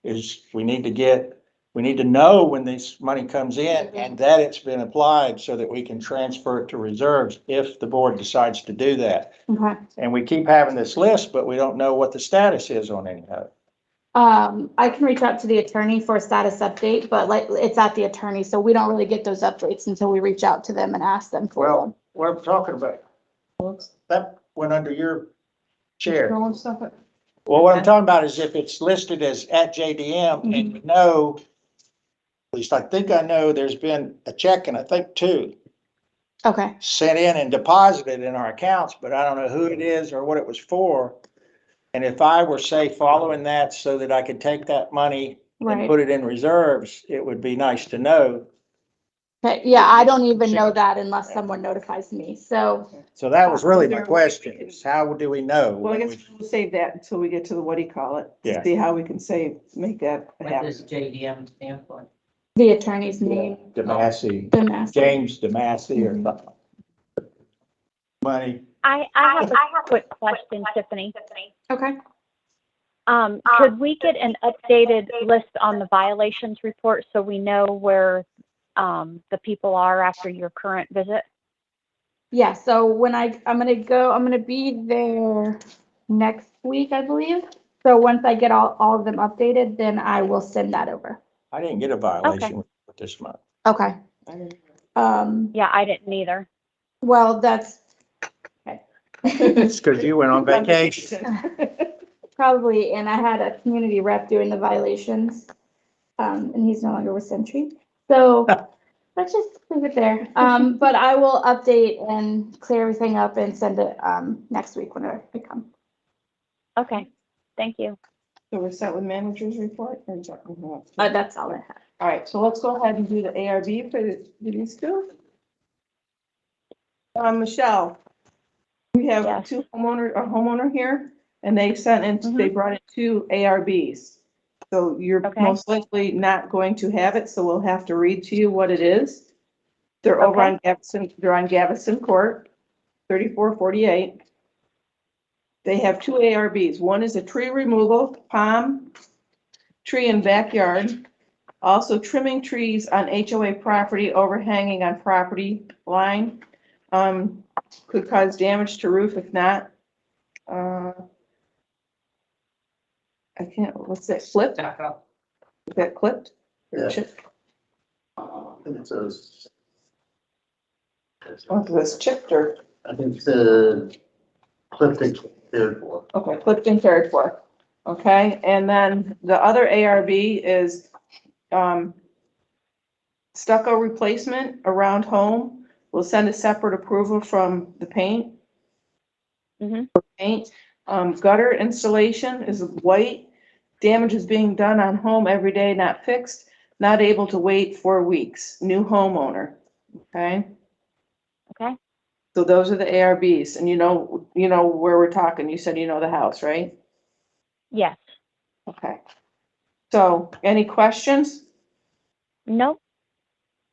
is we need to know when this money comes in and that it's been applied so that we can transfer it to reserves if the board decides to do that. Okay. And we keep having this list, but we don't know what the status is on any of it. I can reach out to the attorney for a status update, but like, it's at the attorney, so we don't really get those updates until we reach out to them and ask them for them. Well, what I'm talking about, that went under your chair. Throwing stuff at- Well, what I'm talking about is if it's listed as at JDM and you know, at least I think I know there's been a check and I think 2 Okay, sent in and deposited in our accounts, but I don't know who it is or what it was for. And if I were, say, following that so that I could take that money and right. put it in reserves, it would be nice to know. Okay, yeah, I don't even know that unless someone notifies me, so, So that was really my Is there a way we question, can- is how do we know? Well, I when guess we- we'll save that until we get to the, what do you call it? Yeah. See how we can make that What happen. does JDM stand for? the attorney's name. DeMassey, The master. James DeMassey or something. Money. I have a quick question, Tiffany. Okay, Could we get an updated list on the violations report so we know where, the people are after your current visit? yeah, so when I'm gonna be there next week, I believe. So once I get all of them updated, then I will send that over. I didn't get a violation with this month. Okay, I don't Yeah, I didn't either. well, that's, okay. It's because you went on vacation. Probably, and I had a community rep doing the violations, and he's no longer with Sentry. So let's just leave it there. But I will update and clear everything up and send it, next week whenever I come. Okay, thank you. So we're set with manager's report or is that? That's all I have. All right, so let's go ahead and do the ARB for these two. Michelle, we have Yes. a homeowner here, and they sent in, they brought in 2 ARBs. So you're Okay. most likely not going to have it, so we'll have to read to you what it is. They're over on Gaveson, they're on Gaveson Court, 3448. They have 2 ARBs. One is a tree removal, palm tree in backyard. Also trimming trees on HOA property overhanging on property line. Could cause damage to roof if not. I can't, what's that, flipped? Stucco. Is that clipped? Or Yeah. chipped? It says, Oh, it's chipped or, I think it's the clip they cared for. okay, clipped and cared for. Okay, and then the other ARB is, stucco replacement around home. We'll send a separate approval from the paint. Mhm. Paint, gutter installation is white. Damage is being done on home every day, not fixed, not able to wait 4 weeks. New homeowner, okay? Okay. So those are the ARBs, and you know where we're talking. You said you know the house, right? Yes. Okay. So, any questions? Nope.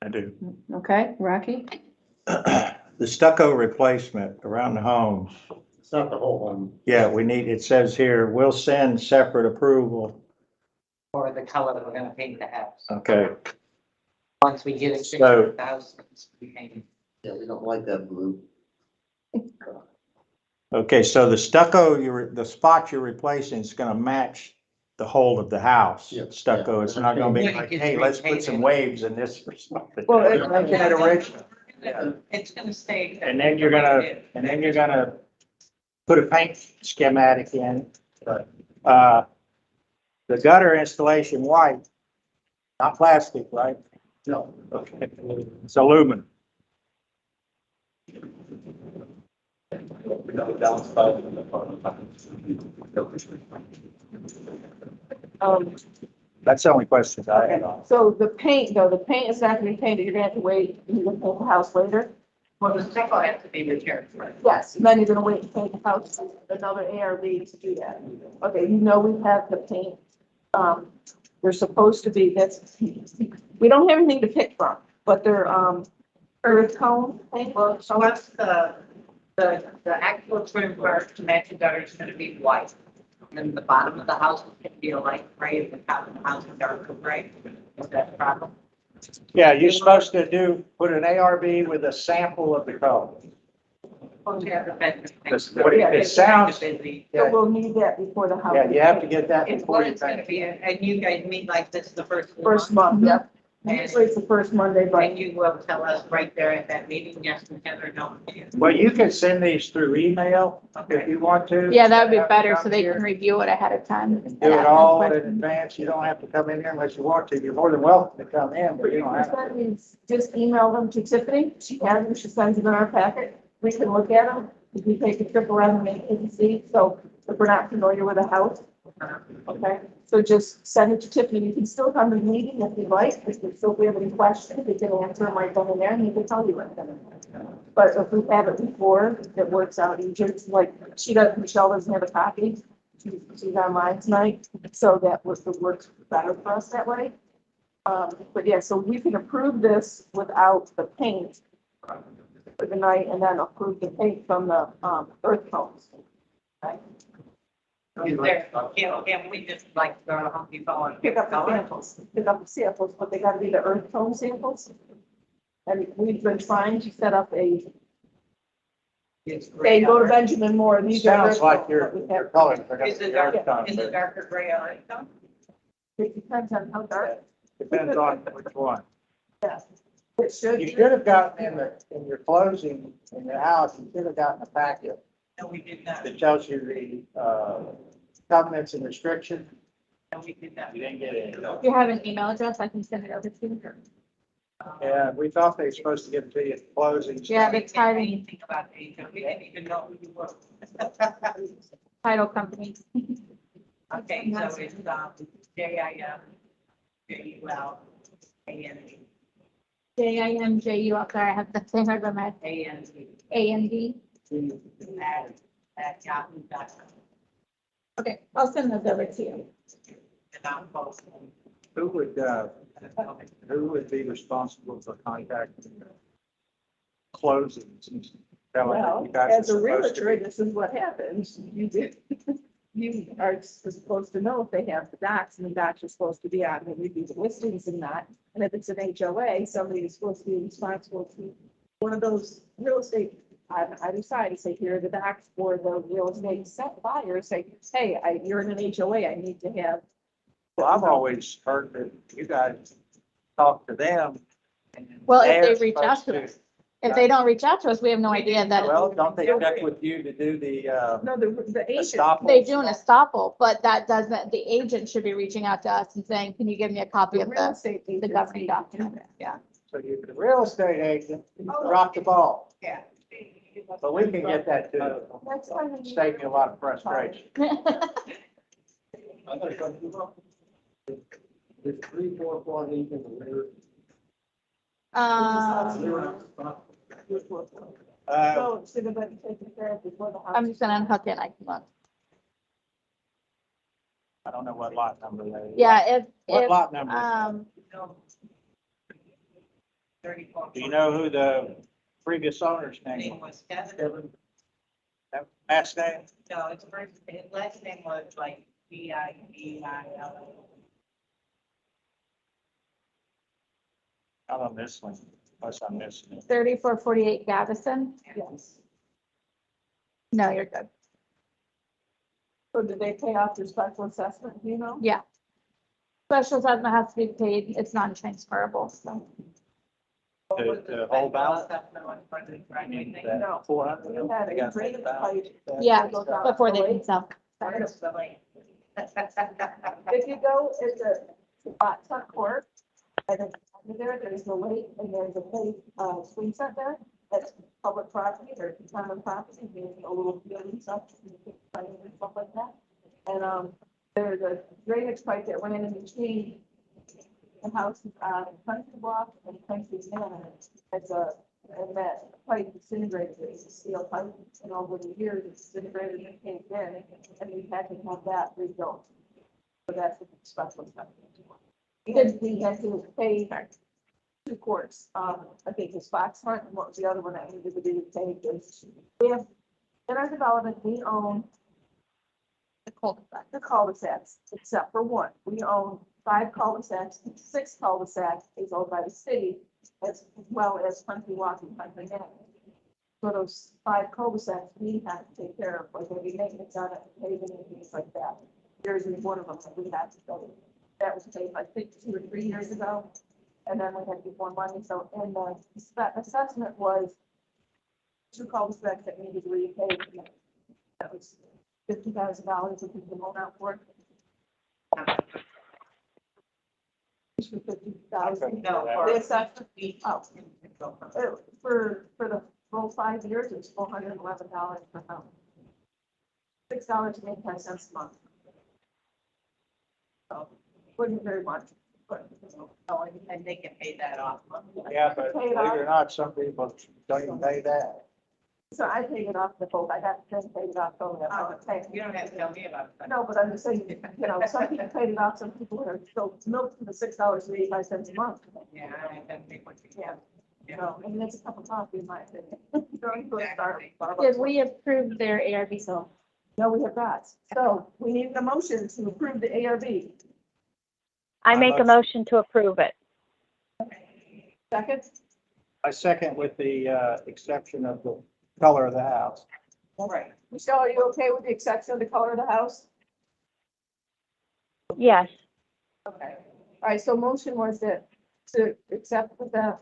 I do. Okay, Rocky? The stucco replacement around the homes. It's not the whole one. Yeah, we need, it says here, we'll send separate approval. For the color that we're gonna paint the house. Okay, Once we get it fixed, So- the house, we paint it. Yeah, we don't like that blue. okay, so the stucco, the spot you're replacing is gonna match the whole of the house. Yeah, Stucco, it's not gonna be like, hey, let's put some waves in this or something. Well, Like that original. It's gonna stay. And then you're gonna put a paint schematic in. The gutter installation white, not plastic, right? No. Okay, it's aluminum. That's the only questions I had on. So the paint, though, the paint is not gonna be painted, you're gonna have to wait, you're gonna paint the house later? Well, the stucco has to be repaired first. Yes, and then you're gonna wait to paint the house, another ARB to do that. Okay, we have the paint, they're supposed to be, we don't have anything to pick from, but they're, earth tone paint. Well, so what's the actual trim part to match the gutter is gonna be white. And the bottom of the house is gonna be a light gray, and the top of the house is darker gray. Is that a problem? Yeah, you're supposed to put an ARB with a sample of the color. Well, yeah, the bedroom. But it sounds, So we'll need that before the house. yeah, you have to get that It's before what you it's gonna paint. be, and you guys meet like this the first. First month, yep. Usually it's the first Monday, And but you will tell us right there at that meeting, yes, we can or no. Well, you can send these through email if you want to. Yeah, that would be Have to better come so they here can review it ahead of time. and Do it all in advance. You don't have to come in here unless you want to. You're more than welcome to come in, but you don't have to. just email them to Tiffany. She has them, she sends them in our packet. We can look at them. If we take a trip around the main see, so if we're not familiar with the house. Okay, so just send it to Tiffany. You can still come to the meeting if you'd like. So if we have any questions, we can answer them right then and there, and he can tell you right then and there. But if we have it before, it works out easier. Like Michelle doesn't have a copy. She's online tonight, so that works better for us that way. But yeah, so we can approve this without the paint for the night, and then approve the paint from the earth tones. Okay? Can we just like go to Home Depot and Pick up the color? samples, but they gotta be the earth tone samples. And we've been trying to set up a, they go to Benjamin Moore. These are Sounds earth like tones, your but we have- colors are gonna Is be it dark darker, tone, is it but darker gray on it? though? It depends on how dark. depends on which one. Yes. It should. You should have gotten in your closing in your house, you should have gotten a packet No, we did not. that tells you the covenants and restrictions. No, we did not. You didn't get it. If you have an email address, I can send it over to you. Yeah, we thought they were supposed to give it to you at closing. Yeah, We the didn't know title, anything about Asia. We didn't even know who you were. title company. Okay, so it's, JIM, JUL, AND, JIMJU, I'm sorry, I have the same as my AND, AND. at yahoo.com. Okay, I'll send those over to you. And I'm posting. Who would be responsible for contacting closings? and telling them Well, you guys are as a supposed to realtor, this is what happens. You are supposed to know if they have the docs, and the docs are supposed to be on the review the listings and not. And if it's an HOA, somebody is supposed to be responsible to one of those real estate on either side, and say, here are the docs for the real estate set buyer, say, hey, you're in an HOA, I need to have. Well, I've always heard that you guys talk to them. and Well, if they're they reach out supposed to us. If they don't reach out to us, we have no idea that Well, don't they check with you to do the, No, the agent. stop? they do an estoppel, but that doesn't, the agent should be reaching out to us and saying, can you give me a copy The of real the estate the agent. governing document? Yeah. So you, the real estate agent, dropped the ball, Yeah. but we can get that too. Next time we- Save me a lot of frustration. It's 344 Lincoln Road. So it should have been taken care of before the house. I'm just gonna unhook it, I can look. I don't know what lot number that is. Yeah, What if, lot number? No. 34. Do you know who the previous owner's name Name was? was Kevin. That Matt's name? No, his last name was like Biel. Not on this one, unless I'm missing it. 3448 Gaveson? Yes. No, you're good. So did they pay off their special assessment, do you know? Yeah. Special assessment has to be paid, it's non-transferable, so. The whole balance? That No. 400? They had They a got drainage 1,000. pipe. Yeah, that goes out before the they lake. can sell. If you go in the hot tub court, and then under there's the lake, and there's a big, swing set there, that's public property, or common property, there's a little field and stuff, and stuff like that. And, there's a drainage pipe that went in between the house, country block and country manor. It's and that pipe disintegrated, it's a steel pipe, and over the years, it's disintegrated and came in, and we had to have that rebuilt. So that's what the special stuff. And we had to pay 2 courts, I think it's Fox Hunt, and what was the other one that needed to be paid, we have, in our development, we own the cul-de-sacs, except for one. We own 5 cul-de-sacs, 6 cul-de-sacs is owned by the city, as well as country walking, country manor. So those 5 cul-de-sacs, we have to take care of, like maybe maintenance on it, paving and things like that. Yours is one of them that we have to go. That was paid, I think, 2 or 3 years ago. And then we had to get more money. So in the assessment was 2 cul-de-sacs that needed to be repaid. That was $50,000 if we can hold out for it. For 50,000. No, The assessment, Oh. for the full 5 years, it's $411 per house. $6.85 a month. So, wasn't very much, but. Oh, and they can pay that off monthly. Yeah, but believe it or not, some people don't even pay that. So I paid it off the boat. I got then paid it off totally. You don't have to tell me about it. No, but I'm just saying, you know, some people paid it off, some people are still milking the $6.85 a month. Yeah, I can make what you Yeah. can. You know, and it's a cup of coffee in my opinion. Don't go start Did Starbucks. we approve their ARB sale? No, we have not. So we need a motion to approve the ARB. I make a motion to approve it. Second? I second with the exception of the color of the house. Right. Michelle, are you okay with the exception of the color of the house? Yes, Okay. All right, so motion was to accept the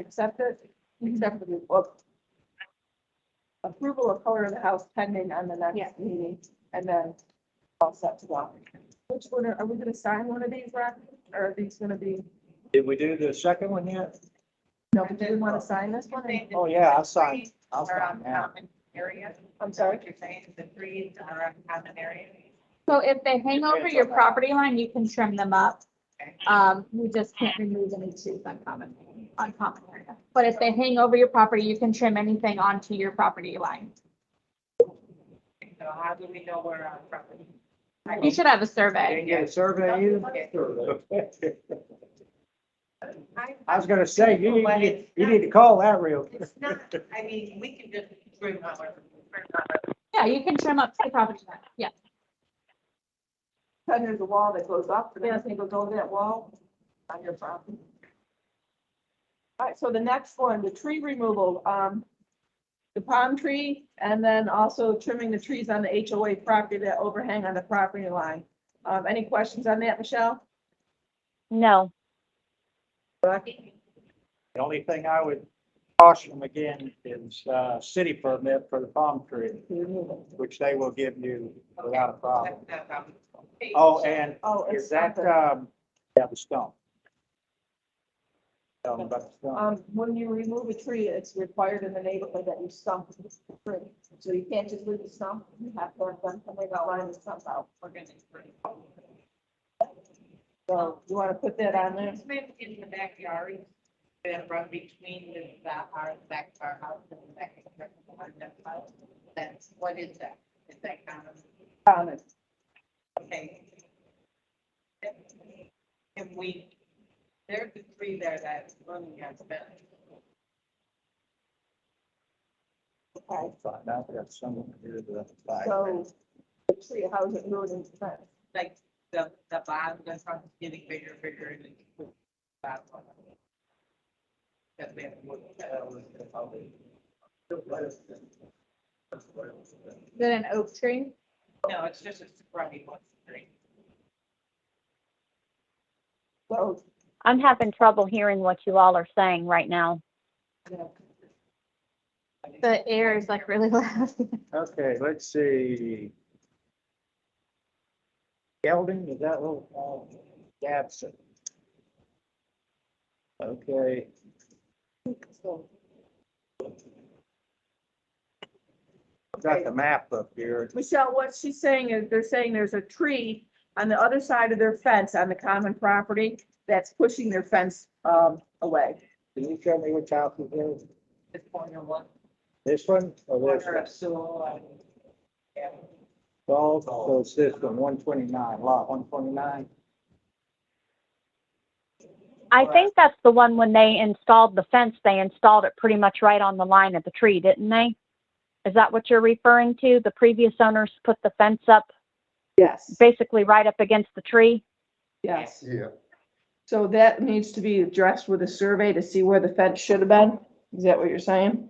approval of color of the house pending on the Yeah. next meeting, and then all set to go. Which one, are we gonna sign one of these, Rocky? Or are these gonna be, Did we do the second one yet? no, do you wanna sign this one? Oh, yeah, I'll sign. I'll Are on sign now. common area. I'm Is that sorry? what you're saying? The trees are on common area? So if they hang over your property line, you can trim them up. You just can't remove any trees on common area. But if they hang over your property, you can trim anything onto your property line. So how do we know where our property? You should have a Didn't survey. get a survey either? I was I gonna say, you need to call that real. It's not, I mean, we can just trim our. Yeah, you can trim up to the property line. Yeah. Then there's a wall that goes up, and then it goes over that wall on your property. All right, so the next one, the tree removal, the palm tree, and then also trimming the trees on the HOA property that overhang on the property line. Any questions on that, Michelle? no, The only thing I would Cost them again is, city permit for the palm tree, which they will give you without a problem. Oh, and it's is that, something. yeah, the stone. Tell them about the stone. When you remove a tree, it's required in the neighborhood that you stump the tree. So you can't just leave the stump, you have to have done something about lining the stump out. So you wanna put that on there? It's maybe in the backyard, that run between the back of our house and the back of the house. That's, what is that? Is that kind of, Common. okay? If we, there's a tree there that's running has been. Okay, Find out, got someone here that. So the tree, how is it ruining the fence? Like the bottom, the front is getting bigger, and then bottom. That we have to look at. Is it an oak tree? No, it's just a scrubby one tree. So, I'm having trouble hearing what you all are saying right now. The air is like really loud. Okay, let's see. Gelding, is that little, Gaveson? Okay. Got the map up here. Michelle, what she's saying is, they're saying there's a tree on the other side of their fence on the common property that's pushing their fence, away. Can you tell me which house it is? This corner one, This one or this corner one? of Sewell. Yeah. So it's this one, 129, lot 129. I think that's the one when they installed the fence, they installed it pretty much right on the line of the tree, didn't they? Is that what you're referring to? The previous owners put the fence up Yes, basically right up against the tree? yes. Yeah. So that needs to be addressed with a survey to see where the fence should have been? Is that what you're saying?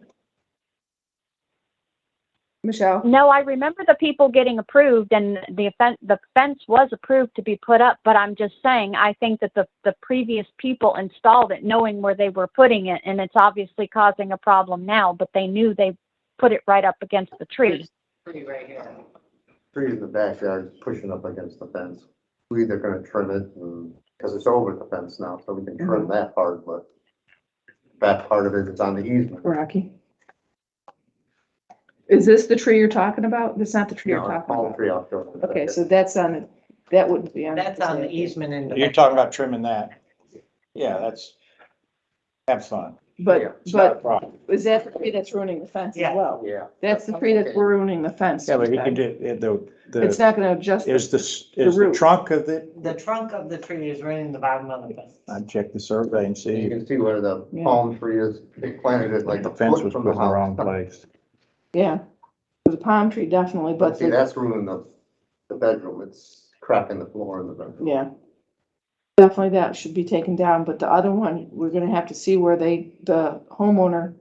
Michelle? No, I remember the people getting approved and the fence was approved to be put up, but I'm just saying, I think that the previous people installed it knowing where they were putting it, and it's obviously causing a problem now, but they knew they put it right up against the tree. Tree right here. Tree in the backyard is pushing up against the fence. We're either gonna trim it and, cause it's over the fence now, so we can trim that part, but that part of it is on the easement. Rocky? Is this the tree you're talking about? That's not the tree you're No, talking palm about. tree out there. Okay, so that's on, that wouldn't be on. That's on the easement in the. You're talking about trimming that? Yeah, have fun. But, It's not a but problem. is that the tree that's ruining the fence as Yeah. well? Yeah. That's the tree that's ruining the fence. Yeah, but he can do, It's not gonna adjust. is the root. trunk of it? The trunk of the tree is running the bottom of the fence. I'd check the survey and You see can see where the Yeah. palm tree is. They planted it like if the a fence foot was from put the in the wrong house. place. Yeah, the palm tree definitely, But but see, the, that's ruining the bedroom. It's cracking the floor in the bedroom. yeah. Definitely that should be taken down, but the other one, we're gonna have to see where the homeowner,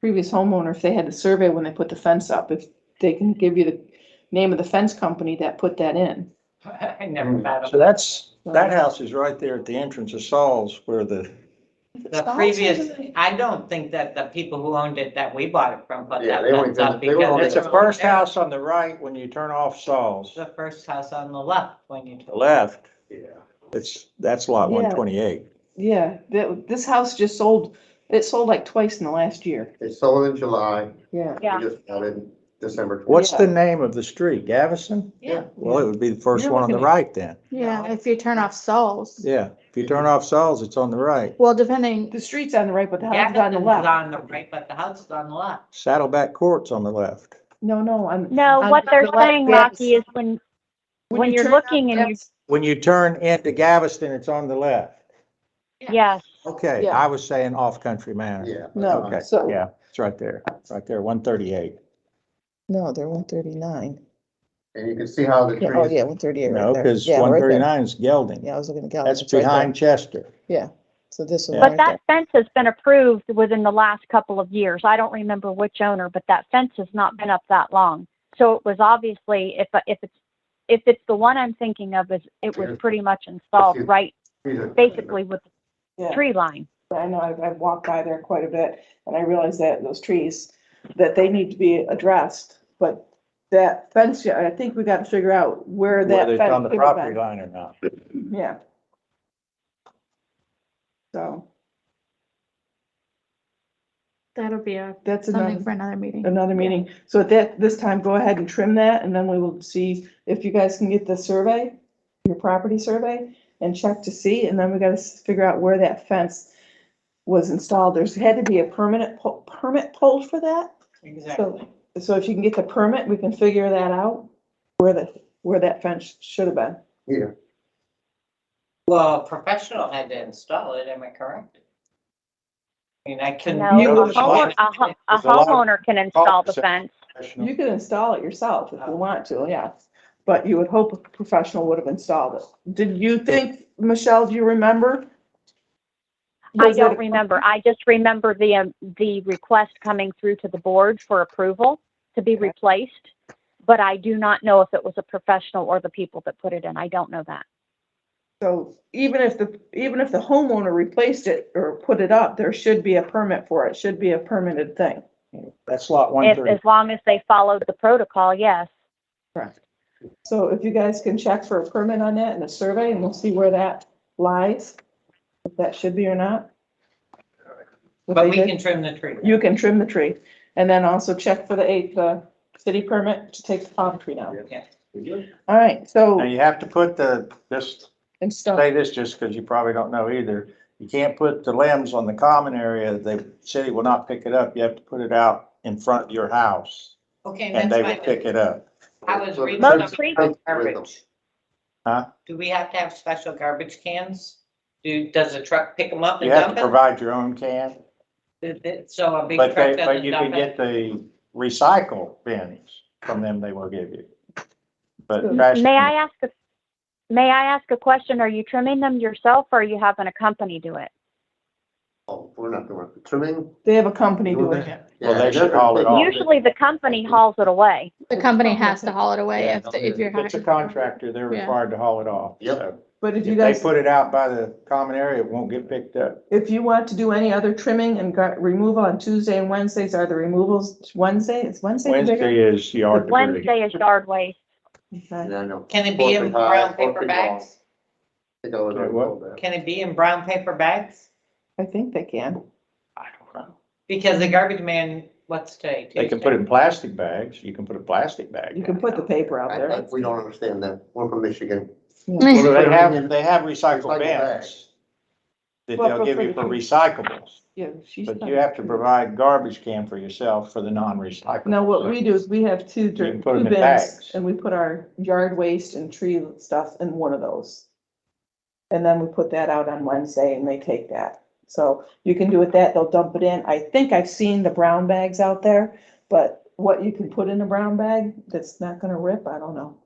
previous homeowner, if they had the survey when they put the fence up, if they can give you the name of the fence company that put that in. I never thought of. So that house is right there at the entrance of Saul's where the, The previous, I don't think that the people who owned it that we bought it from put Yeah, that they only fence up did- they were because only- it's the first house on the right when you turn off Saul's. The first house on the left when you. The left, Yeah. that's lot Yeah. 128. Yeah, this house just sold, it sold like twice in the last year. It sold in July. Yeah. Yeah. We just got it in December. What's Yeah. the name of the street? Gavison? Yeah. Well, it would be the first You're one on the looking at- right then. Yeah, if you turn off Saul's. Yeah, if you turn off Saul's, it's on the right. Well, depending, The street's on the right, but the house is on the Gaveson is left. on the right, but the house is on the left. Saddleback Court's on the left. No, No, on what they're the left, saying, yes. Rocky, is when you're turn looking on and you, Gaveson- When you turn into Galveston, it's on the left. yes, Okay, Yeah. I was saying off Country Manor. Yeah. No, Okay, so, yeah, it's right there, 138. no, they're 139. And you can see how the Yeah, tree oh, is. yeah, 138 No, right there. because Yeah, right there. 139 is Gelding. Yeah, I was looking at Gelding. That's It's right behind Chester. there. Yeah, so this one Yeah. but right that there. fence has been approved within the last couple of years. I don't remember which owner, but that fence has not been up that long. So it was obviously, if it's the one I'm thinking of, it was pretty much installed right, Trees are- basically with the Yeah. tree line. I know I've walked by there quite a bit, and I realize that those trees, that they need to be addressed, but that fence, yeah, I think we gotta figure out where that Whether it's fence on the should have property been. line or not. Yeah. So, That'll be that's something for another meeting. another meeting. So at this time, go ahead and trim that, and then we will see if you guys can get the survey, your property survey, and check to see, and then we gotta figure out where that fence was installed. There's had to be a permit pulled for that. Exactly. So if you can get the permit, we can figure that out, where that fence should have been. Yeah, Well, a professional had to install it, am I correct? I mean, I couldn't. No, You a would- homeowner can install the fence. You can install it yourself if you want to, yeah. But you would hope a professional would have installed it. Did you think, Michelle, do you remember? I Was it don't a- remember. I just remember the request coming through to the board for approval to be replaced. But I do not know if it was a professional or the people that put it in. I don't know that. So even if the homeowner replaced it or put it up, there should be a permit for it. Should be a permitted thing. That's lot one If, thirty. as long as they followed the protocol, yes. Correct. So if you guys can check for a permit on that and a survey, and we'll see where that lies, if that should be or not. If But they we did, can trim the tree. you can trim the tree, and then also check for the city permit to take the palm tree down. Yeah. All right, Now so, you have to put just and stuff, say this just because you probably don't know either. You can't put the limbs on the common area. The city will not pick it up. You have to put it out in front of your house Okay, and that's they will fine. pick it up. I was reading Most something trees- about garbage. Huh? Do we have to have special garbage cans? Does the truck pick them up and You have dump to it? provide your own can, So a big but truck but doesn't you can dump get it? the recycle bins from them they will give you. But trash. May I ask a question? Are you trimming them yourself or are you having a company do it? oh, we're not doing it. Trimming. they have a company doing it. Well, they Yeah, should haul it off. Usually the company hauls it away. The company has to haul it away Yeah, if you're If it's a hired. contractor, they're Yeah. required to haul it off. Yep. So But if if you they guys, put it out by the common area, it won't get picked up. if you want to do any other trimming and removal on Tuesday and Wednesdays, are the removals Wednesday? It's Wednesday? the bigger? Wednesday is yard debris. Wednesday is yard waste. Okay. Yeah, I know. Can it be in 4 feet high, brown 4 paper feet bags? long. They go Yeah, with what? all that. Can it be in brown paper bags? I think they can. I don't know. Because the garbage man, what's today? They can put it in plastic bags. You can put a plastic bag. You can put the paper out there. We don't understand that. We're from Michigan. Well, they have Recycle recycled bags. bins that Well, they'll give for you the for tree. recyclables, Yeah, she's. but you have to provide garbage can for yourself for the non-recyclable. Now, what we do is we have two You can two put 'em in bins, bags. and we put our yard waste and tree stuff in one of those. And then we put that out on Wednesday and they take that. So you can do it that, they'll dump it in. I think I've seen the brown bags out there, but what you can put in a brown bag that's not gonna rip, I don't know.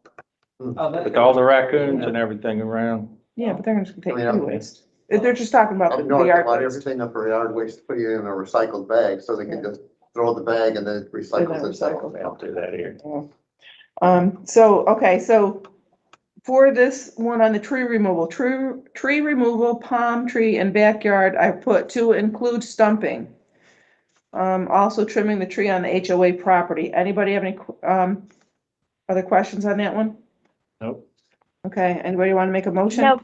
Oh, With all the raccoons and everything around. Yeah, but they're just gonna I mean, take tree waste. They're just talking about I'm the north yard about waste. everything up for yard waste, put it in a recycled bag, so they can just throw the bag and then it recycles then itself. recycle. They don't do that here. So for this one on the tree removal, palm tree and backyard, I put to include stumping. Also trimming the tree on the HOA property. Anybody have any, other questions on that one? Nope. Okay, anybody want to make a motion? No.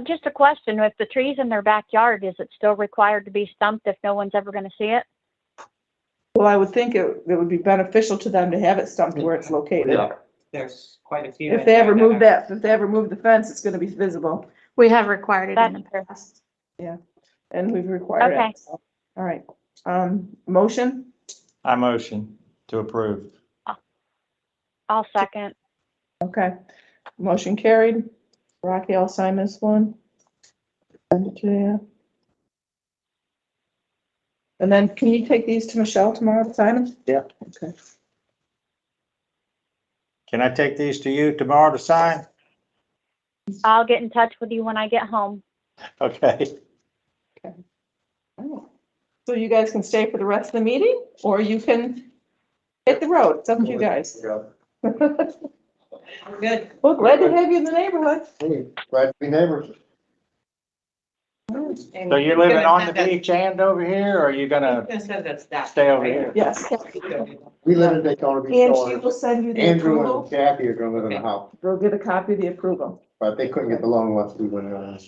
Just a question. If the tree's in their backyard, is it still required to be stumped if no one's ever going to see it? Well, I would think it would be beneficial to them to have it stumped where it's located. Yeah. There's quite a few. If they ever move if they ever move the fence, it's gonna be visible, We have required it in the That's past. and we've required Okay. it. So, all right, motion, I motion to approve. I'll second. okay. Motion carried. Rocky, I'll sign this one. Send it to you. And then can you take these to Michelle tomorrow to sign them? Yeah. Okay. Can I take these to you tomorrow to sign? I'll get in touch with you when I get home. Okay. So you guys can stay for the rest of the meeting, or you can hit the road. It's up to you guys. Yeah. Good. Well, glad to have you in the neighborhood. Hey, glad to be neighbors. So you're living on the beach and over here, or are you gonna stay over here? Yes. We live in Daytona Beach. And so she will send you the Andrew approval. and Kathy are gonna live in the house, They'll get a copy of the approval. but they couldn't get the loan unless we went in.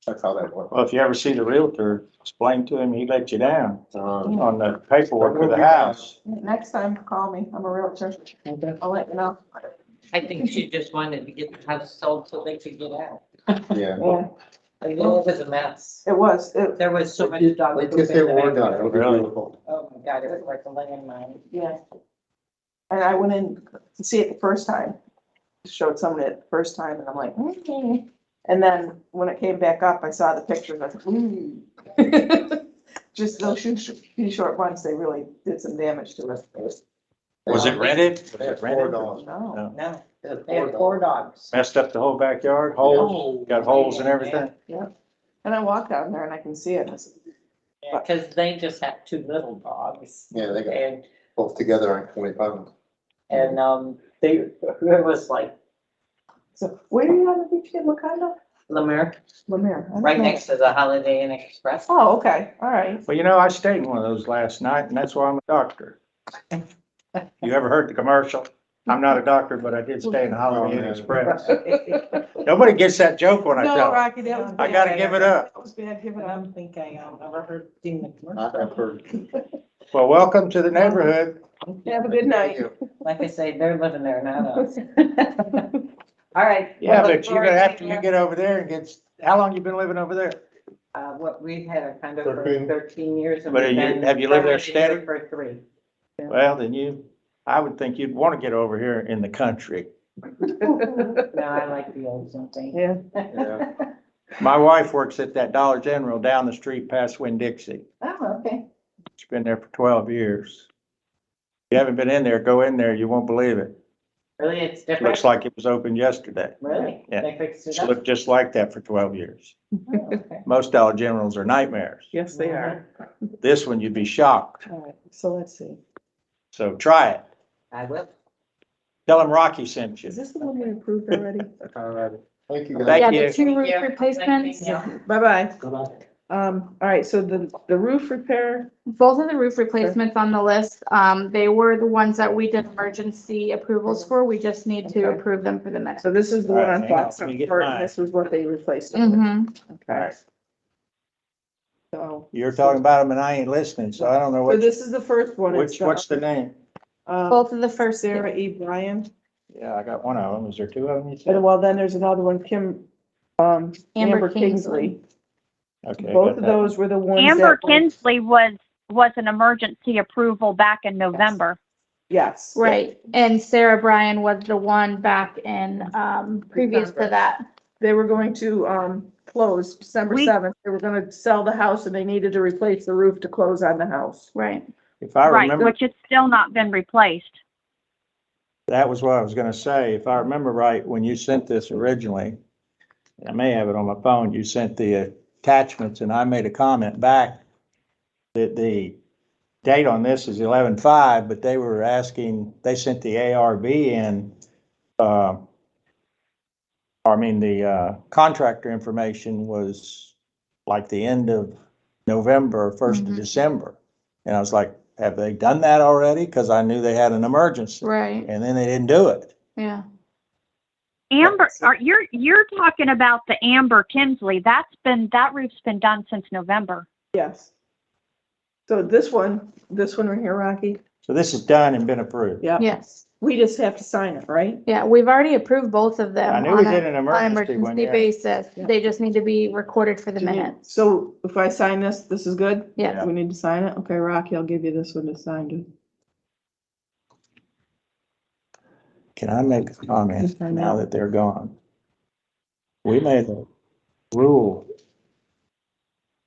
That's how that works. Well, if you ever see the realtor, explain to him, he let you down Uh, on the paperwork for the house. Next time, call me. I'm a realtor. I'll let you know. I think she just wanted to get the house sold so they could get out. Yeah. Yeah, It was a mess. it was. There was so much dog. Like if they were done, it'll be Really? beautiful. Oh my God, it was like a landmine. Yeah. And I went in to see it the first time. Showed somebody it the first time and I'm like, okay. And then when it came back up, I saw the pictures. I thought, ooh. Just those few short months, they really did some damage to us. Was it rented? Was They had it 4 rented? dogs. No. No, They had they had 4 4 dogs. dogs. Messed up the whole backyard, holes, got holes and everything? And I walk down there and I can see it. I said, Because they just have 2 little dogs. Yeah, they got And, both together on 20 pounds. it was like so where are you on the beach in Wakanda? Lemire, Lemire. I don't right know. next to the Holiday Inn Express. Oh, okay, all right. Well, you know, I stayed in one of those last night, and that's why I'm a doctor. You ever heard the commercial? I'm not a doctor, but I did stay in the Holiday Inn Express. Nobody gets that joke when I No, tell them. Rocky, that was I bad. gotta give it up. That was bad, give I it up. don't think I ever seen the I've commercial. heard. Well, welcome to the neighborhood. Have a good night. Like I say, they're living there, not us. All right. Yeah, Well, but you're gonna, after you get over there and get, how long you been living over there? What we've had a condo for 13. 13 years. and But we've have you- been have you lived there permanently steady? For 3. Well, then I would think you'd wanna get over here in the country. No, I like the old something. Yeah. Yeah. My wife works at that Dollar General down the street past Winn-Dixie. Oh, okay. She's been there for 12 years. If you haven't been in there, go in there, you won't believe it. Really, it's It different? looks like it was opened yesterday. Really? Yeah. They fixed it It's up? looked just like that for 12 years. Oh, okay. Most Dollar Generals are nightmares. Yes, they are. This one, you'd be shocked. All right, so let's see. So try it. I will. Tell them Rocky sent you. Is this the one we approved already? All right. Thank you. guys. Thank Yeah, you. the 2 roof Yeah. replacements. Bye-bye. Goodbye. All right, so the roof repair, Both of the roof replacements on the list, they were the ones that we did emergency approvals for. We just need to Okay. approve them for the minute. so this is the one All right, on hang on, Fox let me get Court, mine. and this was what they replaced. it with. Mm-hmm. Okay. So, You're talking about them and I ain't listening, so I don't know so this is the first one. It's what's the name? Both of the first Sarah two. E. Bryan, Yeah, I got one of them. Is there 2 of them you and said? well, then there's another one, Kim, Amber Kingsley. Okay. I Both got of that. those were the ones that. Amber were- Kinsley was an emergency approval back in November. Yes. Right, and Sarah Bryan was the one back in, previous to December. that. They were going to, close December We- 7th. They were gonna sell the house and they needed to replace the roof to close on the house. Right. If I Right, remember, which has still not been replaced. that was what I was gonna say. If I remember right, when you sent this originally, I may have it on my phone, you sent the attachments and I made a comment back that the date on this is 11/5, but they were asking, they sent the ARB in, the contractor information was like the end of November, 1st of Mhm. December. And I was like, have they done that already? Cause I knew they had an emergency. Right, And then they didn't do it. yeah. Amber, you're talking about the Amber Kinsley. That roof's been done since November. Yes. So this one right here, Rocky, So this is done and been approved. yeah, Yes, we just have to sign it, right? yeah, we've already approved both of them. I knew we on did an a emergency one, emergency yeah. basis. Yeah. They just need to be recorded for the Do you- minutes. So if I sign this, this is good? Yeah. We need to sign it? Okay, Rocky, I'll give you this one to sign too. Can I make a comment Yes, I now know. that they're gone? We made a rule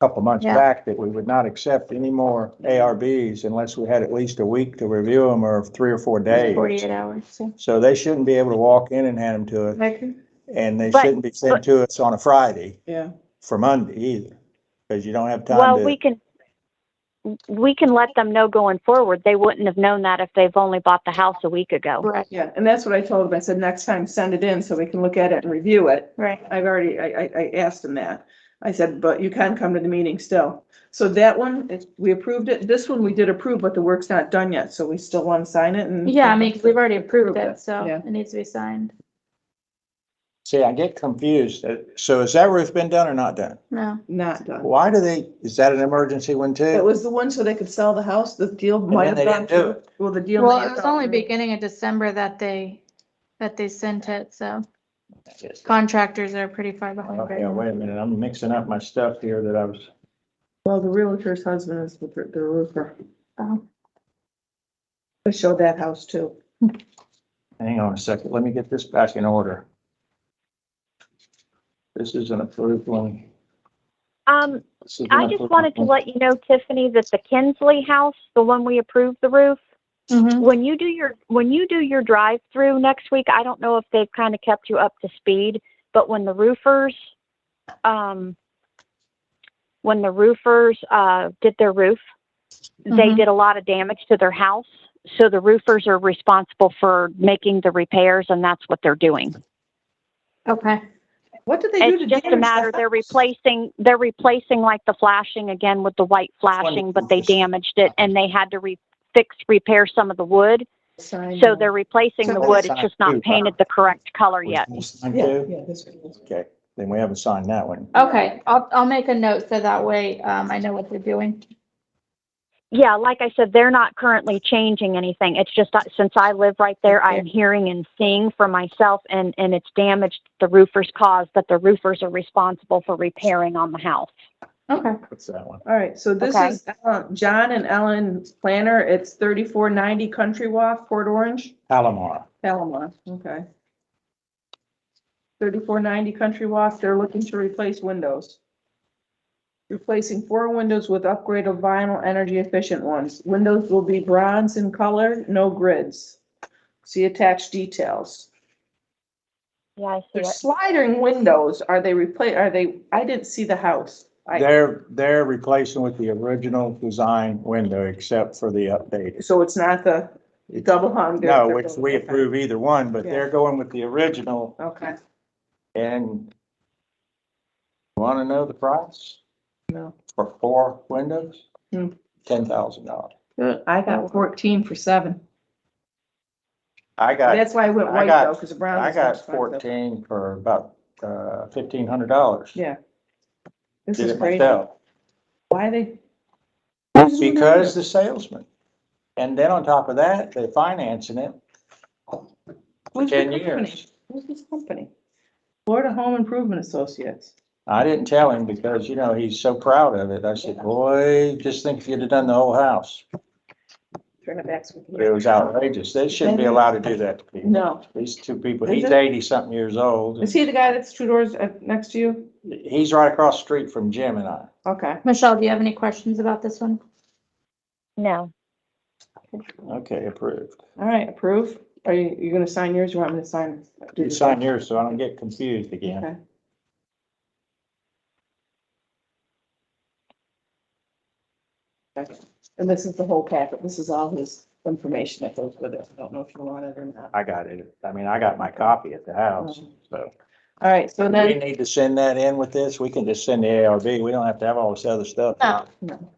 a couple months Yeah. back that we would not accept any more ARBs unless we had at least a week to review them or 3 or 4 days. 48 hours. Yeah. So they shouldn't be able to walk in and hand them to us, Okay. and they But- shouldn't be sent to us on a Friday Yeah, for Monday either, because you don't have Well, time we to. can let them know going forward. They wouldn't have known that if they've only bought the house a week ago. Right, yeah, and that's what I told him. I said, next time, send it in so we can look at it and review it. right. I've already, I asked him that. I said, but you can come to the meeting still. So that one, we approved it. This one we did approve, but the work's not done yet, so we still want to sign it and. Yeah, I mean, 'cause we've already approved Approved it, it, so yeah. it needs to be signed. See, I get confused. So has that roof been done or not done? No. Not done. Why do they, is that an emergency one It too? was the one so they could sell the house. The deal And might then have they gone didn't do through. it. Well, the deal. Well, may it have was gone only through. beginning of December that they sent it, so contractors are pretty far behind right Okay, now. wait a minute. I'm mixing up my stuff here that I was, Well, the realtor's husband is the roofer. Oh. They showed that house too. hang on a second. Let me get this back in order. This is an approved one. This is an I just approved wanted to one. let you know, Tiffany, that the Kinsley house, the one we approved the roof, Mhm. when you do your drive-through next week, I don't know if they've kind of kept you up to speed, but when the roofers did their roof, they Mhm. did a lot of damage to their house. So the roofers are responsible for making the repairs, and that's what they're doing. Okay. What did they do to It's just a damage matter, the they're house? replacing like the flashing again with the white flashing, but they damaged it and they had to repair some of the wood. Sign So that. they're replacing the wood. It's just not painted the correct color yet. Signed Yeah, too? yeah, this one is. Okay, then we haven't signed that one. Okay, I'll make a note so that way, I know what they're doing. Yeah, like I said, they're not currently changing anything. It's just since I live right there, I'm hearing and seeing for myself, and it's damaged the roofer's cause that the roofers are responsible for repairing on the house. Okay. What's that one? All right, so this Okay. is John and Ellen Planner. It's 3490 Country Walk, Port Orange, Palomar. Palomar. Okay. 3490 Country Walk. They're looking to replace windows. Replacing 4 windows with upgraded vinyl energy efficient ones. Windows will be bronze in color, no grids. See attached details. Yeah, I see They're it. sliding windows. Are they I didn't see the house. They're replacing with the original design window except for the updated. So it's not the double hung. No, which we approve either one, but Yeah. they're going with the original Okay, and want to know the price no. for 4 windows? Hmm. $10,000. Good. I got 14 for 7. I got, That's why I went I white got- though, because the brown I is more got expensive. 14 for about $1,500. Yeah. This Did is it crazy. myself. Why they? Because the salesman. And then on top of that, they're financing it for Who's the 10 company? years. Who's this company? Florida Home Improvement Associates. I didn't tell him because, you know, he's so proud of it. I said, boy, just think if you'd have done the whole house. Turn it back. So we can It hear. was outrageous. They shouldn't be allowed to do that to people. No. These 2 people, Is he's it? 80-something years old. Is he the guy that's 2 doors next to you? He's right across the street from Jim and I. Okay. Michelle, do you have any questions about this one? No. Okay, approved. All right, approve. Are you gonna sign yours? You want me to sign? You sign yours so I don't get confused again. Okay. Okay. And this is the whole packet. This is all his information that goes with it. I don't know if you want it or not. I got it. I mean, I got my copy at the house, so. All right, so Do we then, need to send that in with this? We can just send the ARB. We don't have to have all this other stuff. No. no.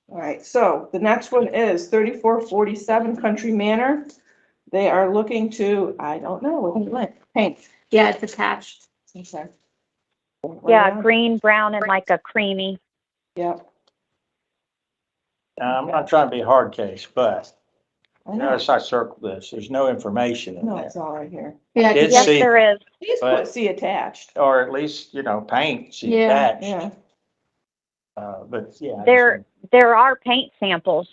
All right, so the next one is 3447 Country Manor. They are looking to, I don't know, what do you like? Paint. Yeah, it's attached. Okay. Yeah, green, brown, and like a creamy. Yep. Now, I'm not trying to be a hard case, but I you know. notice I circled this. There's no information in No, there. it's all right here. Yeah, Did 'cause Yes, see- there is. Please But- put C attached. Or at least, you know, paint, see Yeah, attached. Yeah. But yeah. I There are paint samples.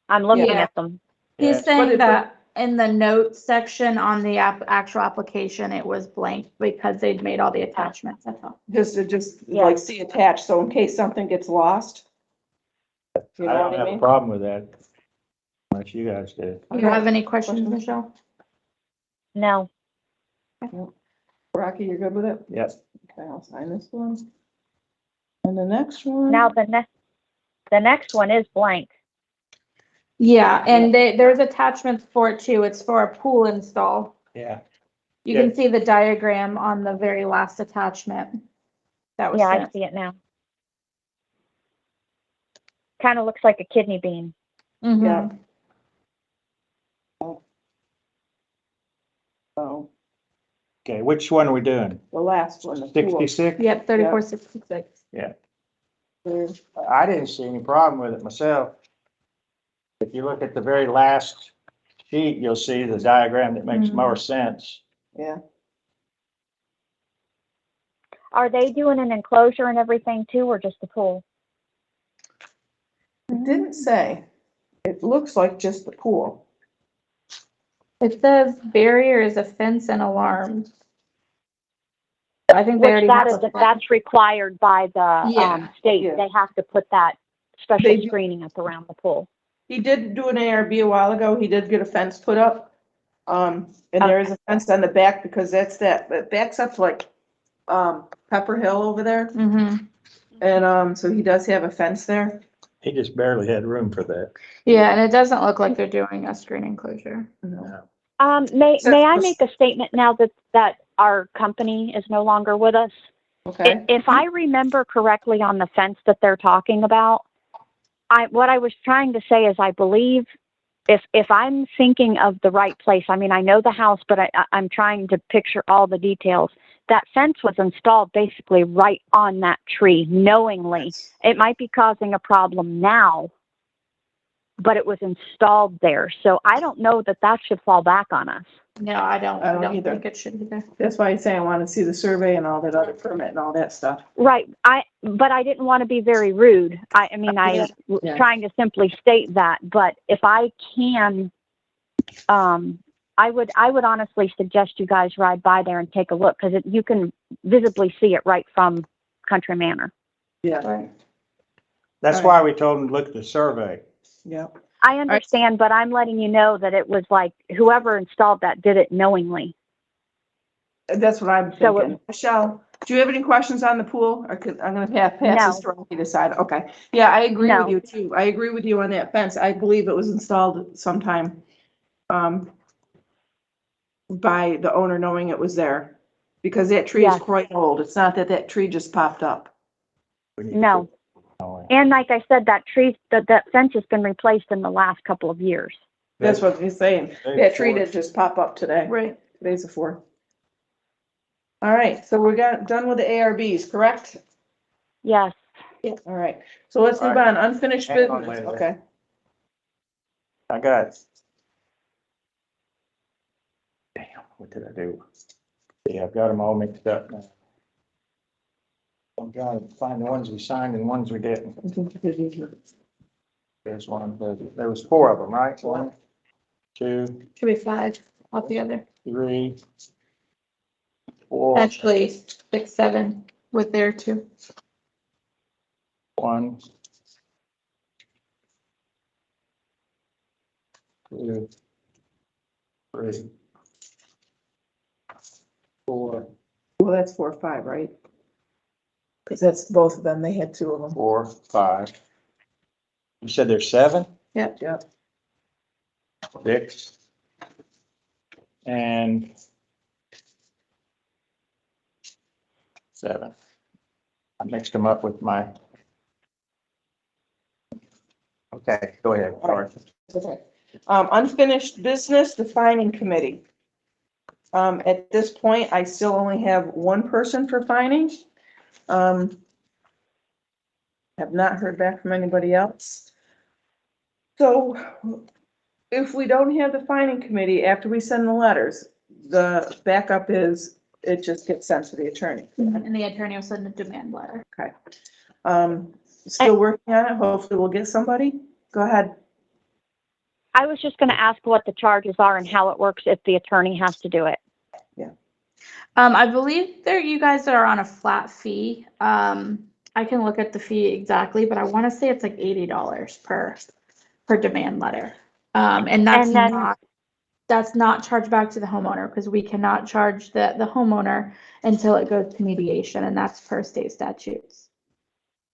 I'm looking Yeah. at them. Yeah. he's saying But- that in the notes section on the actual application, it was blank because they'd made all the attachments, that's all. Just Yeah. like C attached, so in case something gets lost. You I know don't what I have a mean? problem with that. Unless you guys do. Do you have any questions, Michelle? No. Rocky, you're good with it? Yes. Okay, I'll sign this one. And the next one? Now the next one is blank. Yeah, and there's attachments for it too. It's for a pool install. Yeah. You can see the diagram on the very last attachment. that was Yeah, I sent. see it now. Kind of looks like a kidney bean. Mhm. Yeah. So, Okay, which one are we doing? the last one. the pool. 66? Yep, 3466. I didn't see any problem with it myself. If you look at the very last sheet, you'll see the diagram that makes more sense. Yeah, Are they doing an enclosure and everything too, or just the pool? it didn't say. It looks like just the pool. It says barriers, a fence and alarms. I think they Which already that have is, that's required by the Yeah. state. Yeah. They have to put that special They do. screening up around the pool. He did do an ARB a while ago. He did get a fence put up. And there is a fence on the back because that backs up to like, Pepper Hill over there. Mm-hmm. And, so he does have a fence there. He just barely had room for that. Yeah, and it doesn't look like they're doing a screen enclosure. No. May I make a statement now that our company is no longer with us? Okay, If I remember correctly on the fence that they're talking about, what I was trying to say is I believe if I'm thinking of the right place, I mean, I know the house, but I'm trying to picture all the details. That fence was installed basically right on that tree, knowingly. It might be causing a problem now, but it was installed there. So I don't know that should fall back on us. No, I don't either. think it should either. that's why he's saying I want to see the survey and all that other permit and all that stuff. Right. But I didn't want to be very rude. I mean, I was Yeah. trying to simply state that, but if I can, I would honestly suggest you guys ride by there and take a look because you can visibly see it right from Country Manor. Yeah, Right. That's why we told him to look at the survey. yeah. I understand, but I'm letting you know that it was like whoever installed that did it knowingly. That's what I'm So thinking. Michelle, do you have any questions on the pool? I'm gonna pass this to Rocky to decide. Okay. Yeah, I agree with No. you too. I agree with you on that fence. I believe it was installed sometime, by the owner knowing it was there. Because that tree is Yes. quite old. It's not that tree just popped up. We need to No. put- oh, And like I said, that fence has been replaced in the last couple of years. That's what he's saying. That tree did just pop up today. Right. Today's the 4th. All right, so we got done with the ARBs, correct? Yes. All right, so let's move All right. on. Unfinished Hang on, business. wait a Okay. I got. Damn, what did I do? Yeah, I've got them all mixed up now. I'm trying to find the ones we signed and ones we didn't. There's one, there was 4 of them, right? 1, 2, Should be 5 altogether. 3, 4, Actually, 6, 7 with there too. 1, 2, 3, 4, Well, that's 4 or 5, right? Because that's both of them. They had 2 of them. 4, 5. You said there's 7? Yep. Yep. 6. And 7. I mixed them up with my. Okay, go ahead, sorry. Okay. Unfinished business, the fining committee. At this point, I still only have 1 person for fining. Have not heard back from anybody else. So if we don't have the fining committee after we send the letters, the backup is it just gets sent to the attorney. And the attorney will send a demand letter. Okay. Still working on it. Hopefully we'll get somebody. Go ahead. I was just going to ask what the charges are and how it works if the attorney has to do it. I believe you guys are on a flat fee. I can look at the fee exactly, but I want to say it's like $80 per demand letter. And And then- that's not charged back to the homeowner because we cannot charge the homeowner until it goes to mediation, and that's per state statutes.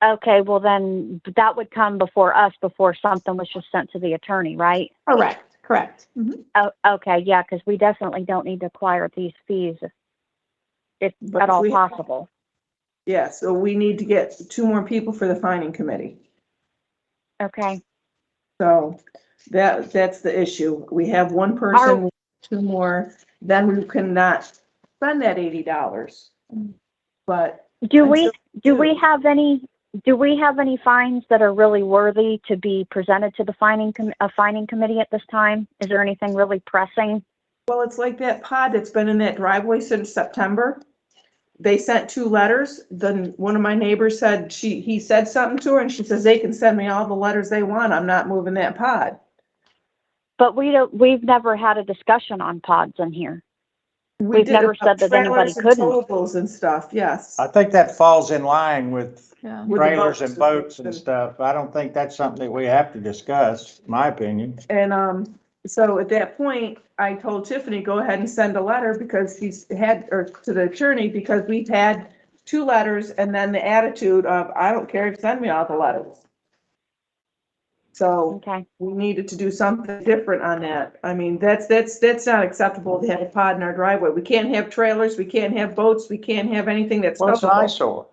Okay, well then that would come before us before something was just sent to the attorney, right? Correct. Mhm. Oh, okay, yeah, because we definitely don't need to acquire these fees if But at if all we- possible. Yeah, so we need to get 2 more people for the fining committee. Okay. So that's the issue. We have 1 person, 2 more, then we cannot spend that $80. But Do we, until do we have any fines that are really worthy to be presented to the fining committee at this time? Is there anything really pressing? well, it's like that pod that's been in that driveway since September. They sent 2 letters. Then one of my neighbors said he said something to her and she says they can send me all the letters they want. I'm not moving that pod. But we've never had a discussion on pods in here. We We've did never about said that anybody trailers and couldn't. towables and stuff, yes. I think that falls in line with Yeah. With the trailers and boats and and- stuff. I don't think that's something that we have to discuss, in my opinion. And, so at that point, I told Tiffany, go ahead and send a letter because or to the attorney, because we've had 2 letters and then the attitude of, I don't care, send me all the letters. So Okay. we needed to do something different on that. I mean, that's not acceptable to have a pod in our driveway. We can't have trailers, we can't have boats, we can't have anything that's Well, it's an towable. eyesore.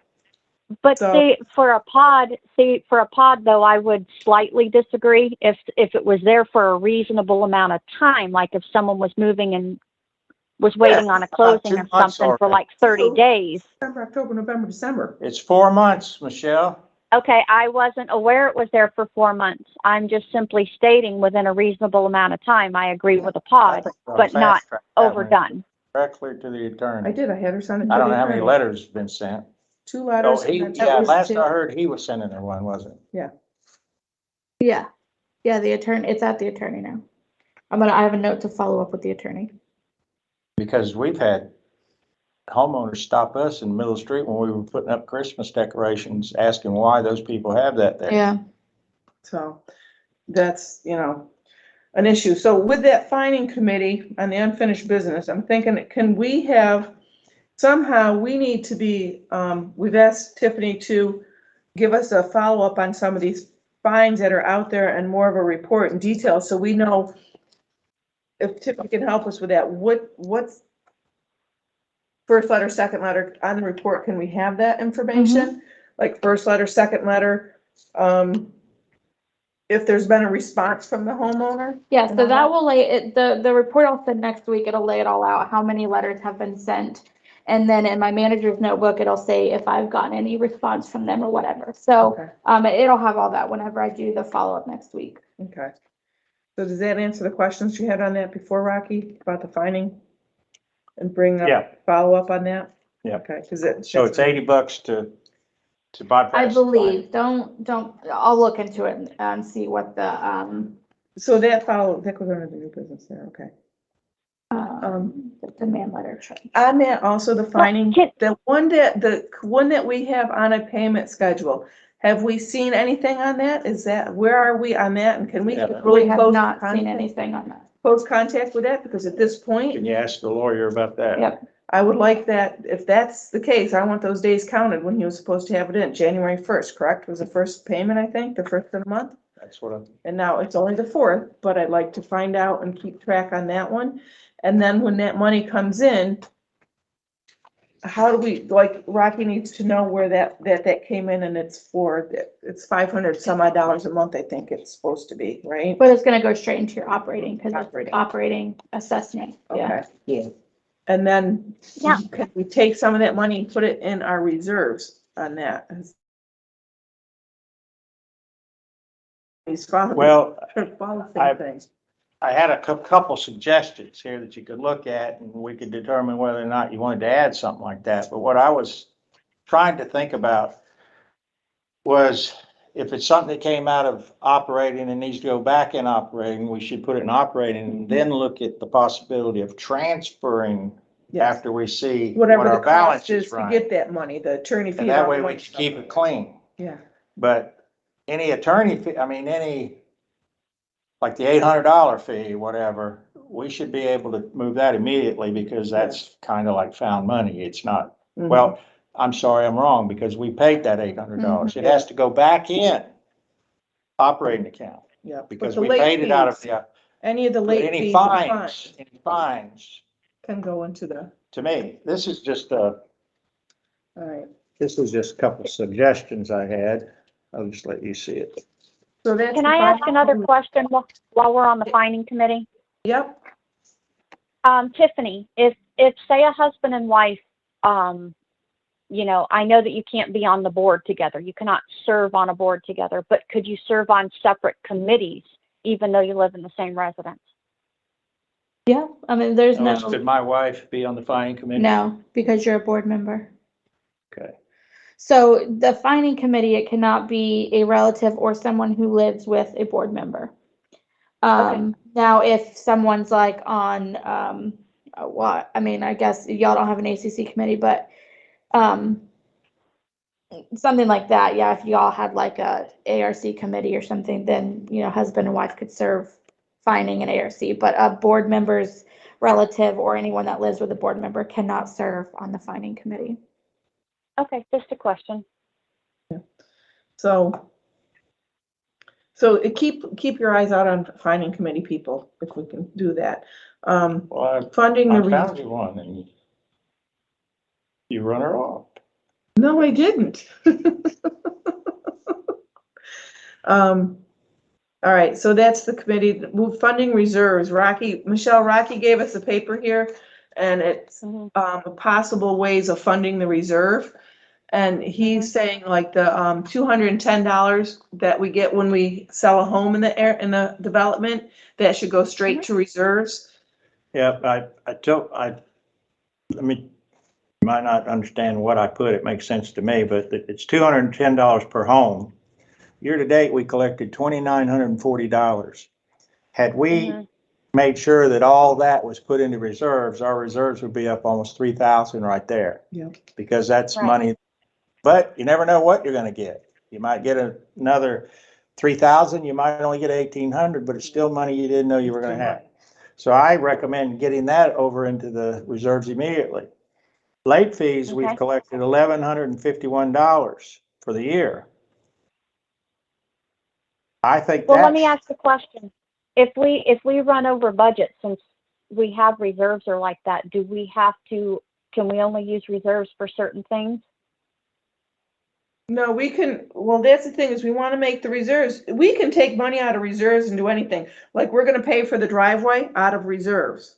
But So- see, for a pod though, I would slightly disagree if it was there for a reasonable amount of time, like if someone was moving and was waiting on a about closing 2 or months something for already. like 30 days. September, October, November, December. It's 4 months, Michelle. Okay, I wasn't aware it was there for 4 months. I'm just simply stating within a reasonable amount of time, I agree with a I pod, think we're on but not fast track that one. overdone. Directly to the attorney. I did, I had her send it to I don't the know how many attorney. letters have been sent. 2 Oh, letters. he, and then- yeah, was last 2. I heard, he was sending her one, wasn't Yeah. Yeah, the attorney, it's at the attorney now. I have a note to follow up with the attorney. because we've had homeowners stop us in the middle of the street when we were putting up Christmas decorations, asking why those people have that there. Yeah. So that's, an issue. So with that fining committee on the unfinished business, I'm thinking, can we have, somehow we need to be, we've asked Tiffany to give us a follow-up on some of these fines that are out there and more of a report in detail, so we know if Tiffany can help us with that, what's first letter, second letter on the report, can we have that information? Like first letter, second letter, if there's been a response from the homeowner? Yeah, And so all that that? will lay it, the report I'll send next week, it'll lay it all out, how many letters have been sent. And then in my manager's notebook, it'll say if I've gotten any response from them or whatever. So, Okay. it'll have all that whenever I do the follow-up next week. Okay. So does that answer the questions you had on that before, Rocky, about the fining? And bring Yeah. up, follow up on that? Yeah. Okay, because So it's $80 to bypass. I the believe, I'll look into it and see what So that goes under the new business there, okay. the demand letter charge. On that, also the fining, the one that we have on a payment schedule, have we seen anything on that? Where are we on that? And can we Yeah. get really We have close not seen contact, anything on that. close contact with that? Because at this Can point, you ask the lawyer about that? Yep. I would like that, if that's the case, I want those days counted when he was supposed to have it in, January 1st, correct? Was the first payment, I think, the first of the month? That's what I'm. And now it's only the 4th, but I'd like to find out and keep track on that one. And then when that money comes in, how do we, like, Rocky needs to know where that came in, and it's 500 some odd dollars a month, I think it's supposed to be, right? But it's gonna go straight into your operating, because it's Operating. operating assessment, yeah. Okay. Yeah. And then Yeah. can we take some of that money and put it in our reserves on that? He's following. Well, Follow I- things. I had a couple suggestions here that you could look at, and we could determine whether or not you wanted to add something like that. But what I was trying to think about was if it's something that came out of operating and needs to go back in operating, we should put it in operating and then look at the possibility of transferring Yes. after we see Whatever what the our balance cost is is to running. get that money, the attorney fee. And that all way the we money can stuff. keep it clean. Yeah, But any attorney fee, like the $800 fee, whatever, we should be able to move that immediately because that's kind of like found money. It's not, Mhm. well, I'm sorry, I'm wrong, because we paid that $800. It has to go back in operating account yeah. But because the we late paid it out of fees, the, any of the late any fees, fines, can go into the, to me, this is just a, all right. this was just a couple of suggestions I had. I'll just let you see it. So that's. Can the I ask final- another question while we're on the finding committee? Yep, Tiffany, if say a husband and wife, you know, I know that you can't be on the board together. You cannot serve on a board together, but could you serve on separate committees even though you live in the same residence? Yeah, I mean, there's Could my wife be on the finding committee? no, because you're a board member. Okay. So the finding committee, it cannot be a relative or someone who lives with a board member. Now if someone's like on, what, I mean, I guess y'all don't have an ACC committee, but, something like that, yeah, if y'all had like a ARC committee or something, then, you know, husband and wife could serve finding an ARC, but a board member's relative or anyone that lives with a board member cannot serve on the finding committee. Okay, just a question. so keep your eyes out on finding committee people, if we can do that. Well, Funding I the, found you one and you run her off. no, I didn't. All right, so that's the committee, move funding reserves. Michelle Rocky gave us a paper here, and it's possible ways of funding the reserve. And he's saying like the $210 that we get when we sell a home in the development, that should go straight to reserves. Yeah, I mean, you might not understand what I put, it makes sense to me, but it's $210 per home. Year to date, we collected $2,940. Had we made sure that all that was put into reserves, our reserves would be up almost 3,000 right there. Yep. Because that's Right. money, but you never know what you're gonna get. You might get another 3,000, you might only get 1,800, but it's still money you didn't know you were gonna have. So I recommend getting that over into the reserves immediately. Late fees, we've Okay. collected $1,151 for the year. I think Well, let me that's, ask the question. If we run over budget, since we have reserves or like that, can we only use reserves for certain things? No, we can, well, that's the thing, is we want to make the reserves, we can take money out of reserves and do anything. Like, we're gonna pay for the driveway out of reserves.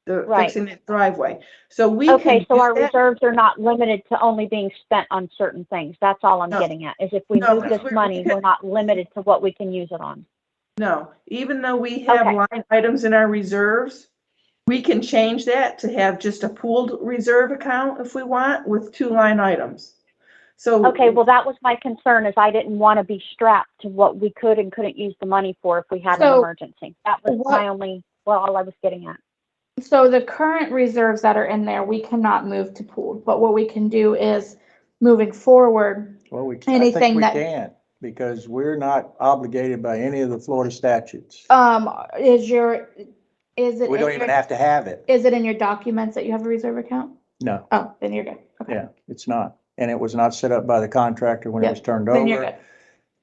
Right. Fixing the driveway. So we Okay, can so do our that. reserves are not limited to only being spent on certain things. That's all I'm No. getting at, is if we No, move this we money, can- we're not limited to what we can use it on. No, even though we have Okay. line items in our reserves, we can change that to have just a pooled reserve account if we want, with 2 line items. So. Okay, well, that was my concern, is I didn't want to be strapped to what we could and couldn't use the money for if we had an So, emergency. That was my only, well, all I was getting at. So the current reserves that are in there, we cannot move to pooled, but what we can do is moving forward, well, I anything think we that- can, because we're not obligated by any of the Florida statutes. is it We don't even have to have it. is it in your documents that you have a reserve account? No, Oh, then you're good. Okay. yeah, it's not. And it was not set up by the contractor when it Yeah, was turned Then you're over. good.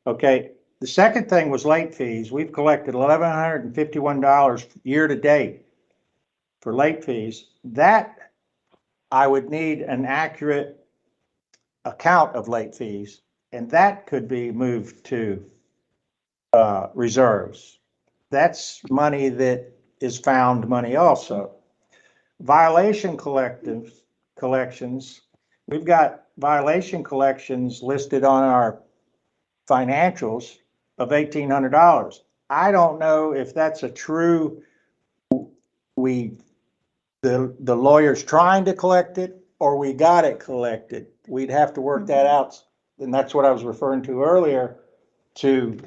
Okay, the second thing was late fees. We've collected $1,151 year to date for late fees. That, I would need an accurate account of late fees, and that could be moved to reserves. That's money that is found money also. Violation collections, we've got violation collections listed on our financials of $1,800. I don't know if that's a true, the lawyer's trying to collect it or we got it collected. We'd have to work that out. And that's what I was referring to earlier, to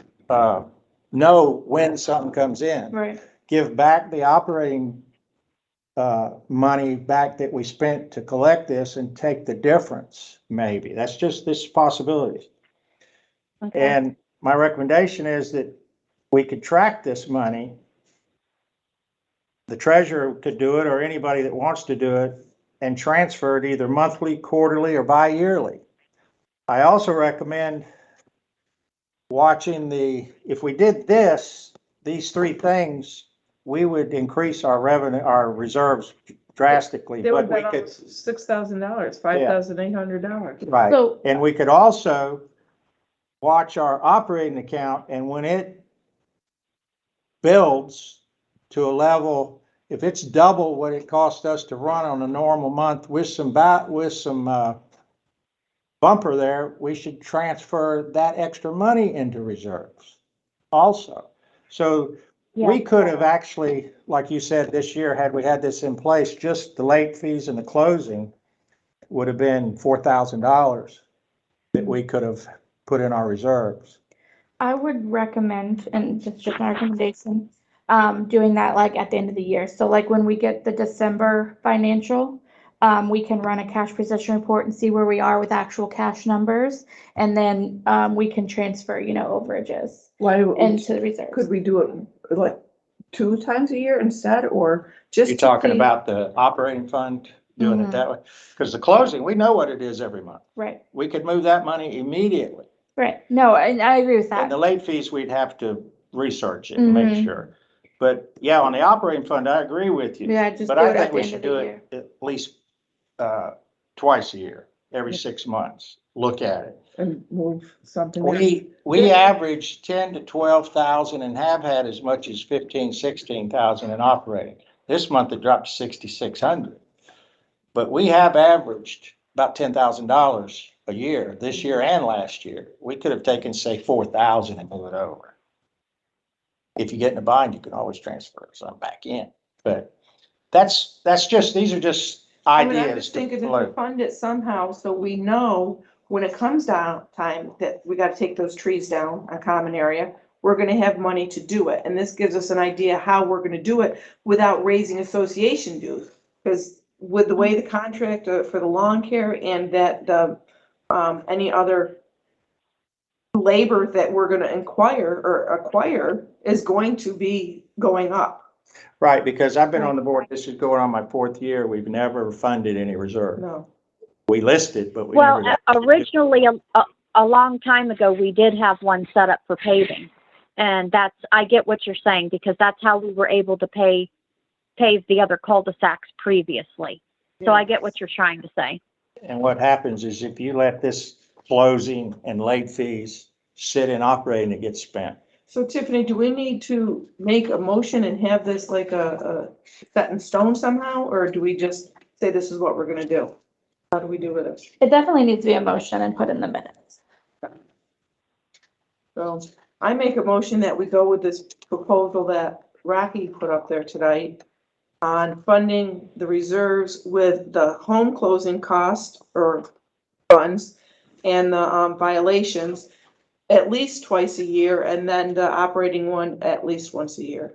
know when something comes in. Right. Give back the operating money back that we spent to collect this and take the difference, maybe. That's just this possibilities. Okay. And my recommendation is that we could track this money. The treasurer could do it, or anybody that wants to do it, and transfer it either monthly, quarterly, or bi-yearly. I also recommend watching if we did these 3 things, we would increase our revenue, our reserves drastically, They but would we have could, $6,000, $5,800. right. So, And we could also watch our operating account, and when it builds to a level, if it's double what it cost us to run on a normal month with some bumper there, we should transfer that extra money into reserves also. So we Yeah. could have actually, like you said, this year, had we had this in place, just the late fees and the closing would have been $4,000 that we could have put in our reserves. I would recommend, and just my recommendation, doing that like at the end of the year. So like when we get the December financial, we can run a cash position report and see where we are with actual cash numbers. And then, we can transfer, overages Why, into the reserves. could we do it like 2 times a year instead, or just? You're to talking keep- about the operating fund, doing it that way? Because the closing, we know what it is every month. Right, We could move that money immediately. right. No, and I agree with And the that. late fees, we'd have to research it and make Mhm. sure. But yeah, on the operating fund, I agree with you. Yeah, just But do I it at think the we end should of the do year. it at least twice a year, every 6 months. Look at it. And move something. there. We average 10 to 12,000 and have had as much as 15, 16,000 in operating. This month it dropped to 6,600. But we have averaged about $10,000 a year, this year and last year. We could have taken, say, 4,000 and move it over. If you get in a bind, you can always transfer some back in. But these are just I mean, I'm ideas just to thinking to float. fund it somehow, so we know when it comes down time that we gotta take those trees down, a common area, we're gonna have money to do it, and this gives us an idea how we're gonna do it without raising association dues. Because with the way the contract for the lawn care and that the, any other labor that we're gonna acquire is going to be going up. Right, because I've been on the board, this is going on my 4th year, we've never funded any reserve. No. We listed, but we Well, never. originally, a long time ago, we did have one set up for paving. And I get what you're saying, because that's how we were able to pave the other cul-de-sacs previously. So I get what you're trying to say. And what happens is if you let this closing and late fees sit in operating, it gets spent. So Tiffany, do we need to make a motion and have this like a set in stone somehow, or do we just say this is what we're gonna do? How do we do with it? It definitely needs to be a motion and put in the minutes. So I make a motion that we go with this proposal that Rocky put up there tonight on funding the reserves with the home closing cost or funds and the violations at least twice a year, and then the operating one at least once a year.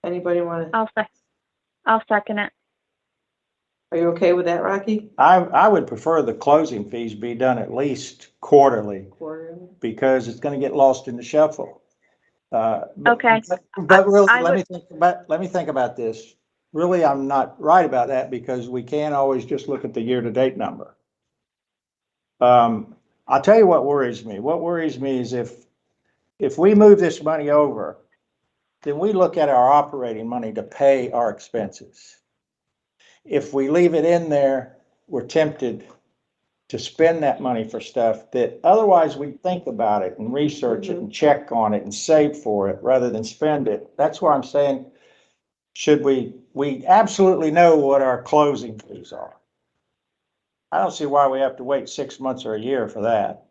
Anybody want to, I'll second it. are you okay with that, Rocky? I would prefer the closing fees be done at least quarterly, Quarterly? because it's gonna get lost in the shuffle. Okay. But really, I let me think about this. Really, I'm not right about that, because we can't always just look at the year-to-date number. I'll tell you what worries me. What worries me is if we move this money over, then we look at our operating money to pay our expenses. If we leave it in there, we're tempted to spend that money for stuff that otherwise we'd think about it and research it and check on it and save for it rather than spend it. That's why I'm saying, we absolutely know what our closing fees are. I don't see why we have to wait 6 months or a year for that.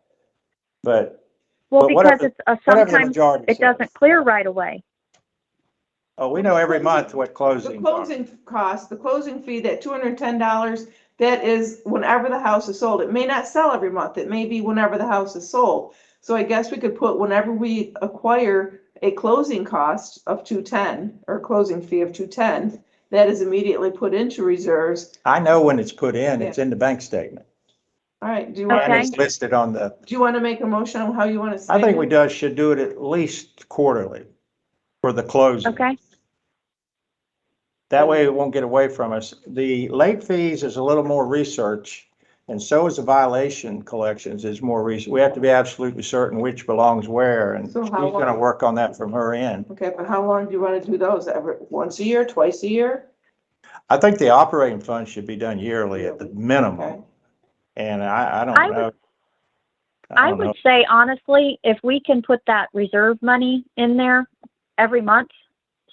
But Well, But whatever because it's whatever the sometimes majority it says. doesn't clear right away. Oh, we know every month what The closing. closing cost, the closing fee, that $210, that is whenever the house is sold. It may not sell every month. It may be whenever the house is sold. So I guess we could put whenever we acquire a closing cost of $210 or closing fee of $210, that is immediately put into reserves. I know when it's put in, it's in the bank statement. All right, do you Okay. And want, it's listed on the, do you want to make a motion on how you want to say I think it? should do it at least quarterly for the closing. Okay. That way it won't get away from us. The late fees is a little more research, And so is the violation collections is more recent. We have to be absolutely certain which belongs where, and she's So how gonna long- work on that from her end. Okay, but how long do you wanna do those? Once a year, twice a year? I think the operating fund should be done yearly at the Okay. minimum, and I I don't would- know. I don't know. would say honestly, if we can put that reserve money in there every month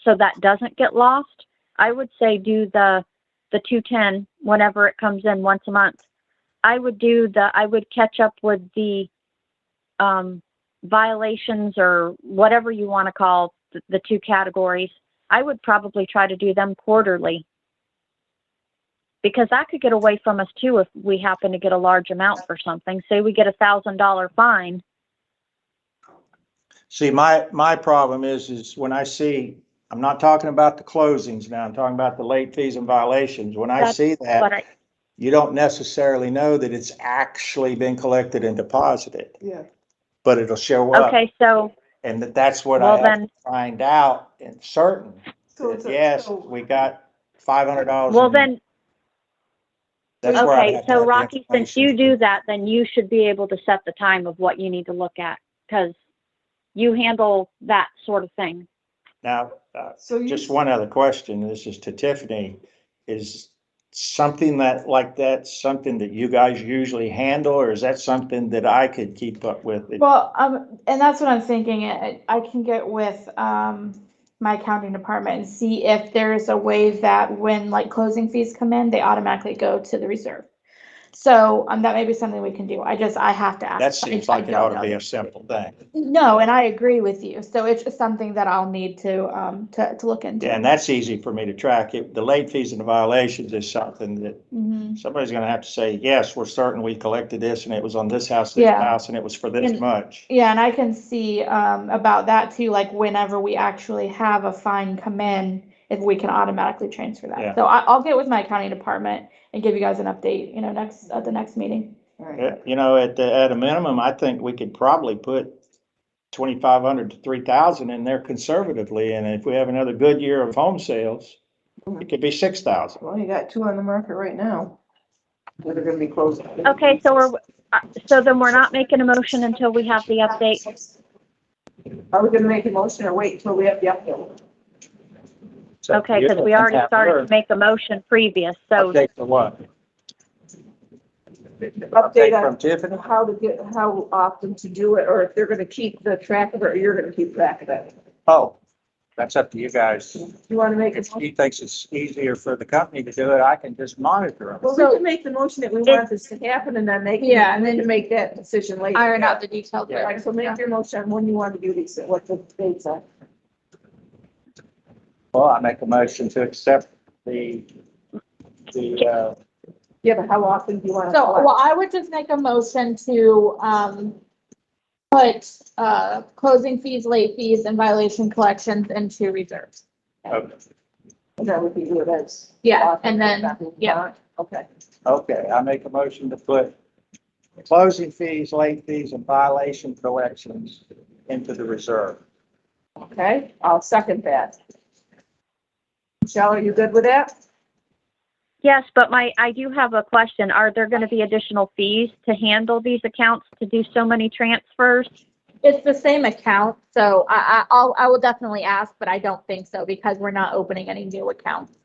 so that doesn't get lost, I would say do the 210 whenever it comes in once a month. I would catch up with the violations or whatever you want to call the two categories. I would probably try to do them quarterly. Because that could get away from us too if we happen to get a large amount for something. Say we get $1,000 fine. See, my problem is when I see, I'm not talking about the closings now, I'm talking about the late fees and violations. When I That's see But that, you don't necessarily know that it's actually been collected and deposited, Yeah. but it'll show up. okay, so And that's what well I have then, to find out and certain. So that, Yes, we got $500. well in- then, That's where I okay, have to so have the Rocky, since you information. do that, then you should be able to set the time of what you need to look at, because you handle that sort of thing. Now, So you. just one other question, this is to Tiffany, is something like that, something that you guys usually handle, or is that something that I could keep up with? Well, and that's what I'm thinking. I can get with, my accounting department and see if there's a way that when like closing fees come in, they automatically go to the reserve. So, that may be something we can do. I have to ask. That seems like it don't ought to know be the- a simple thing. No, and I agree with you. So it's just something that I'll need to look into. Yeah, and that's easy for me to track. The late fees and the violations is something that Mhm. somebody's gonna have to say, yes, we're certain we collected this and it was on this house, Yeah. and it was for this And- much. Yeah, and I can see, about that too, like whenever we actually have a fine come in, if we can automatically transfer Yeah. that. So I'll get with my accounting department and give you guys an update, at the next meeting. You know, at a minimum, I think we could probably put 2,500 to 3,000 in there conservatively, and if we have another good year of home sales, it could be 6,000. Well, you got two on the market right now that are gonna be closed. Okay, so so then we're not making a motion until we have the update. Are we gonna make a motion or wait until we have the update? So Okay, you because we can already have started her to make a motion previous, so Update for what? Update From on Tiffany? how often to do it, or if they're gonna keep the track of it, or you're gonna keep track of it. Oh, that's up to you guys. You wanna make a If motion? he thinks it's easier for the company to do it, I can just monitor them. Well, we can make the motion that we want this to happen, and then Yeah, and they then can make that decision later. Iron out the details. Yeah. All right, so make your motion on when you want to do these, what the dates are. Well, I make a motion to accept the, Yeah, but how often do you want to? So, well, I would just make a motion to, put, closing fees, late fees, and violation collections into reserves. That would be good, that's. Yeah, and then, yeah. Okay, okay, I make a motion to put closing fees, late fees, and violation collections into the reserve. okay, I'll second that. Michelle, are you good with that? yes, but I do have a question. Are there going to be additional fees to handle these accounts to do so many transfers? It's the same account, so I will definitely ask, but I don't think so because we're not opening any new accounts.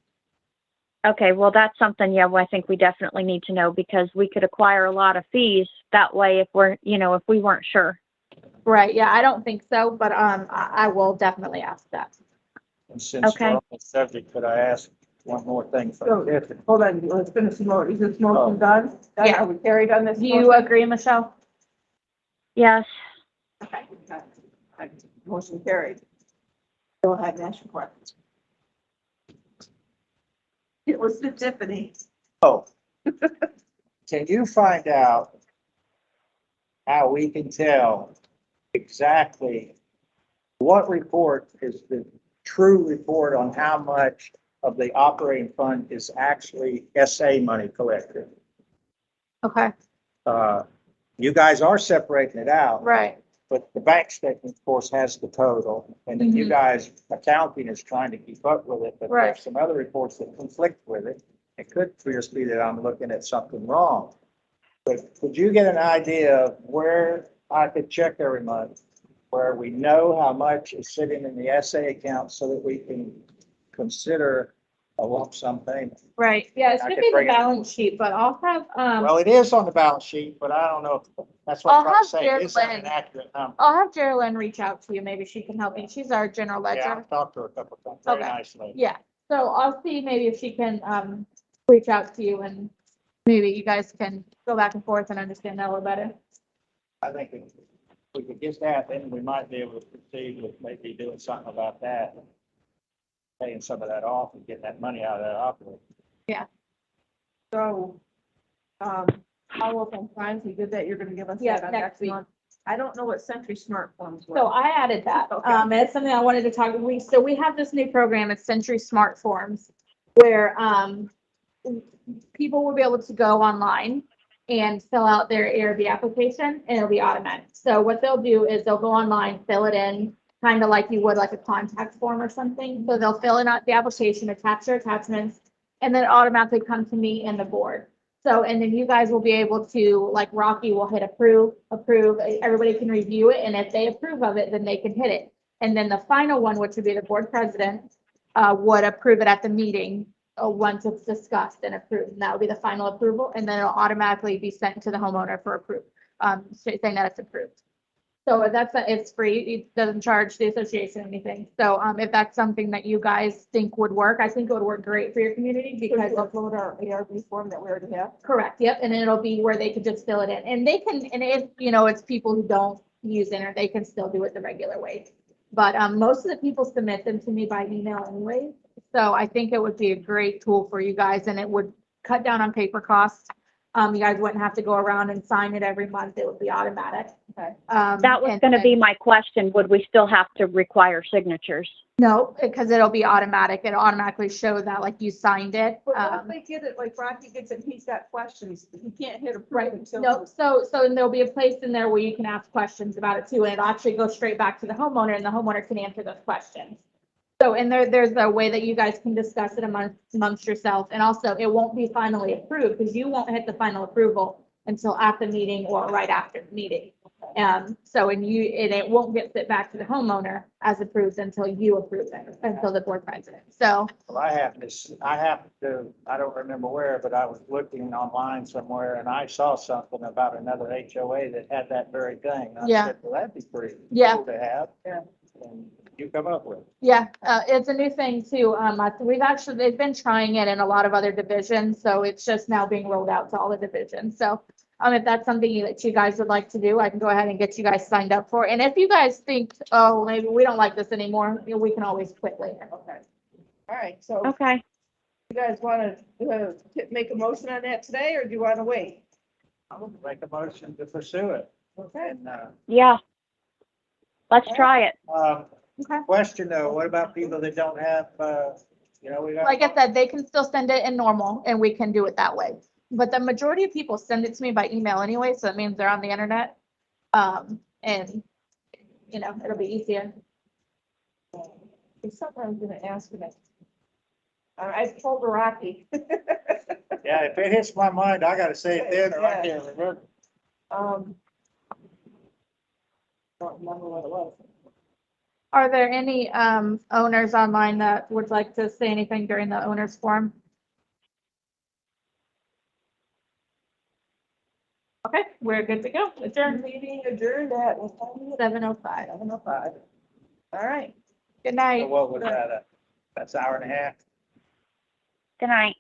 Okay, well, that's something, yeah, well, I think we definitely need to know because we could acquire a lot of fees that way if if we weren't sure. Right, yeah, I don't think so, but, I will definitely ask that. And since we're Okay. on the subject, could I ask one more thing So- from Tiffany? Hold on, let's finish the motion. Is this motion done? Yeah. Are we carried on this? Do you motion? agree, Michelle? Yes. Okay. Motion carried. Go ahead, National Court. It was to Tiffany. Oh, can you find out how we can tell exactly what report is the true report on how much of the operating fund is actually SA money collected? Okay, You guys are separating it out, right. but the bank statement, of course, has the total. And then you Mhm. guys, accounting is trying to keep up with it, but Right. there's some other reports that conflict with it. It could just be that I'm looking at something wrong. But could you get an idea of where I could check every month, where we know how much is sitting in the SA account so that we can consider a lump sum payment? Right, yeah, it I should could be the bring it- balance sheet, but I'll have, Well, it is on the balance sheet, but I don't know if, that's what I'll I'm trying have to say. It's not an Geraldine. accurate number. I'll have Geraldine reach out to you, maybe she can help me, she's our general Yeah, ledger. I've talked to her a couple of times, very Okay. nice lady. Yeah, so I'll see maybe if she can, reach out to you and maybe you guys can go back and forth and understand that a little better. I think if we could get that, then we might be able to proceed with maybe doing something about that. Paying some of that off and getting that money out of that operating. So, follow up on crimes, you did that, you're gonna give us Yeah, that on next next week. month. I don't know what Sentry Smart Forms were. So I added that. Okay. It's something I wanted to talk, so we have this new program, it's Sentry Smart Forms, where, people will be able to go online and fill out their ARB application and it'll be automatic. So what they'll do is they'll go online, fill it in, kind of like you would like a contact form or something. So they'll fill in out the application, attach their attachments, and then it automatically come to me and the board. So, and then you guys will be able to, like Rocky will hit approve, everybody can review it, and if they approve of it, then they can hit it. And then the final one, which would be the board president, would approve it at the meeting, once it's discussed and approved, and that will be the final approval, and then it'll automatically be sent to the homeowner for approval, saying that it's approved. So it's free, it doesn't charge the association anything. So, if that's something that you guys think would work, I think it would work great for your community Because because we upload our ARB form that we already have. correct, yep, and then it'll be where they could just fill it in, and they can, and if, it's people who don't use internet, they can still do it the regular way. But, most of the people submit them to me by email anyway, so I think it would be a great tool for you guys, and it would cut down on paper costs. You guys wouldn't have to go around and sign it every month, it would be automatic. Okay. That was gonna be my question. Would we still have to require signatures? No, because it'll be automatic, it'll automatically show that like you signed it. But what if they get it, like Rocky gets it, he's got questions, he can't hit approve Right, until. no, so and there'll be a place in there where you can ask questions about it too, and it'll actually go straight back to the homeowner, and the homeowner can answer those questions. So, and there's a way that you guys can discuss it amongst yourself, and also it won't be finally approved, because you won't hit the final approval until at the meeting or right after the meeting. So, and it won't get sent back to the homeowner as approved until you approve it, until the board president, so. Well, I happened to, I don't remember where, but I was looking online somewhere and I saw something about another HOA that had that very thing. I Yeah. said, well, that'd be pretty Yeah. cool to have. Yeah. And you come up with it. Yeah, it's a new thing too. They've been trying it in a lot of other divisions, so it's just now being rolled out to all the divisions. So, if that's something that you guys would like to do, I can go ahead and get you guys signed up for. And if you guys think, oh, maybe we don't like this anymore, we can always quit later. Okay. All right, so Okay. you guys wanna, make a motion on that today, or do you wanna wait? I would make a motion to pursue it. Okay. And, Yeah. Let's try it. Okay. question though, what about people that don't have, we got. Like I said, they can still send it in normal and we can do it that way. But the majority of people send it to me by email anyway, so it means they're on the internet. And, it'll be easier. There's something I was gonna ask you that. I told Rocky. Yeah, if it hits my mind, I gotta say it then or I can't remember. Don't remember what it was. Are there any owners online that would like to say anything during the owners forum? Okay, we're good to go. Adjourned. Meeting adjourned at what time is it? 7:05. 7:05. All right. Good So night. what was that? That's an hour and a half? Good night.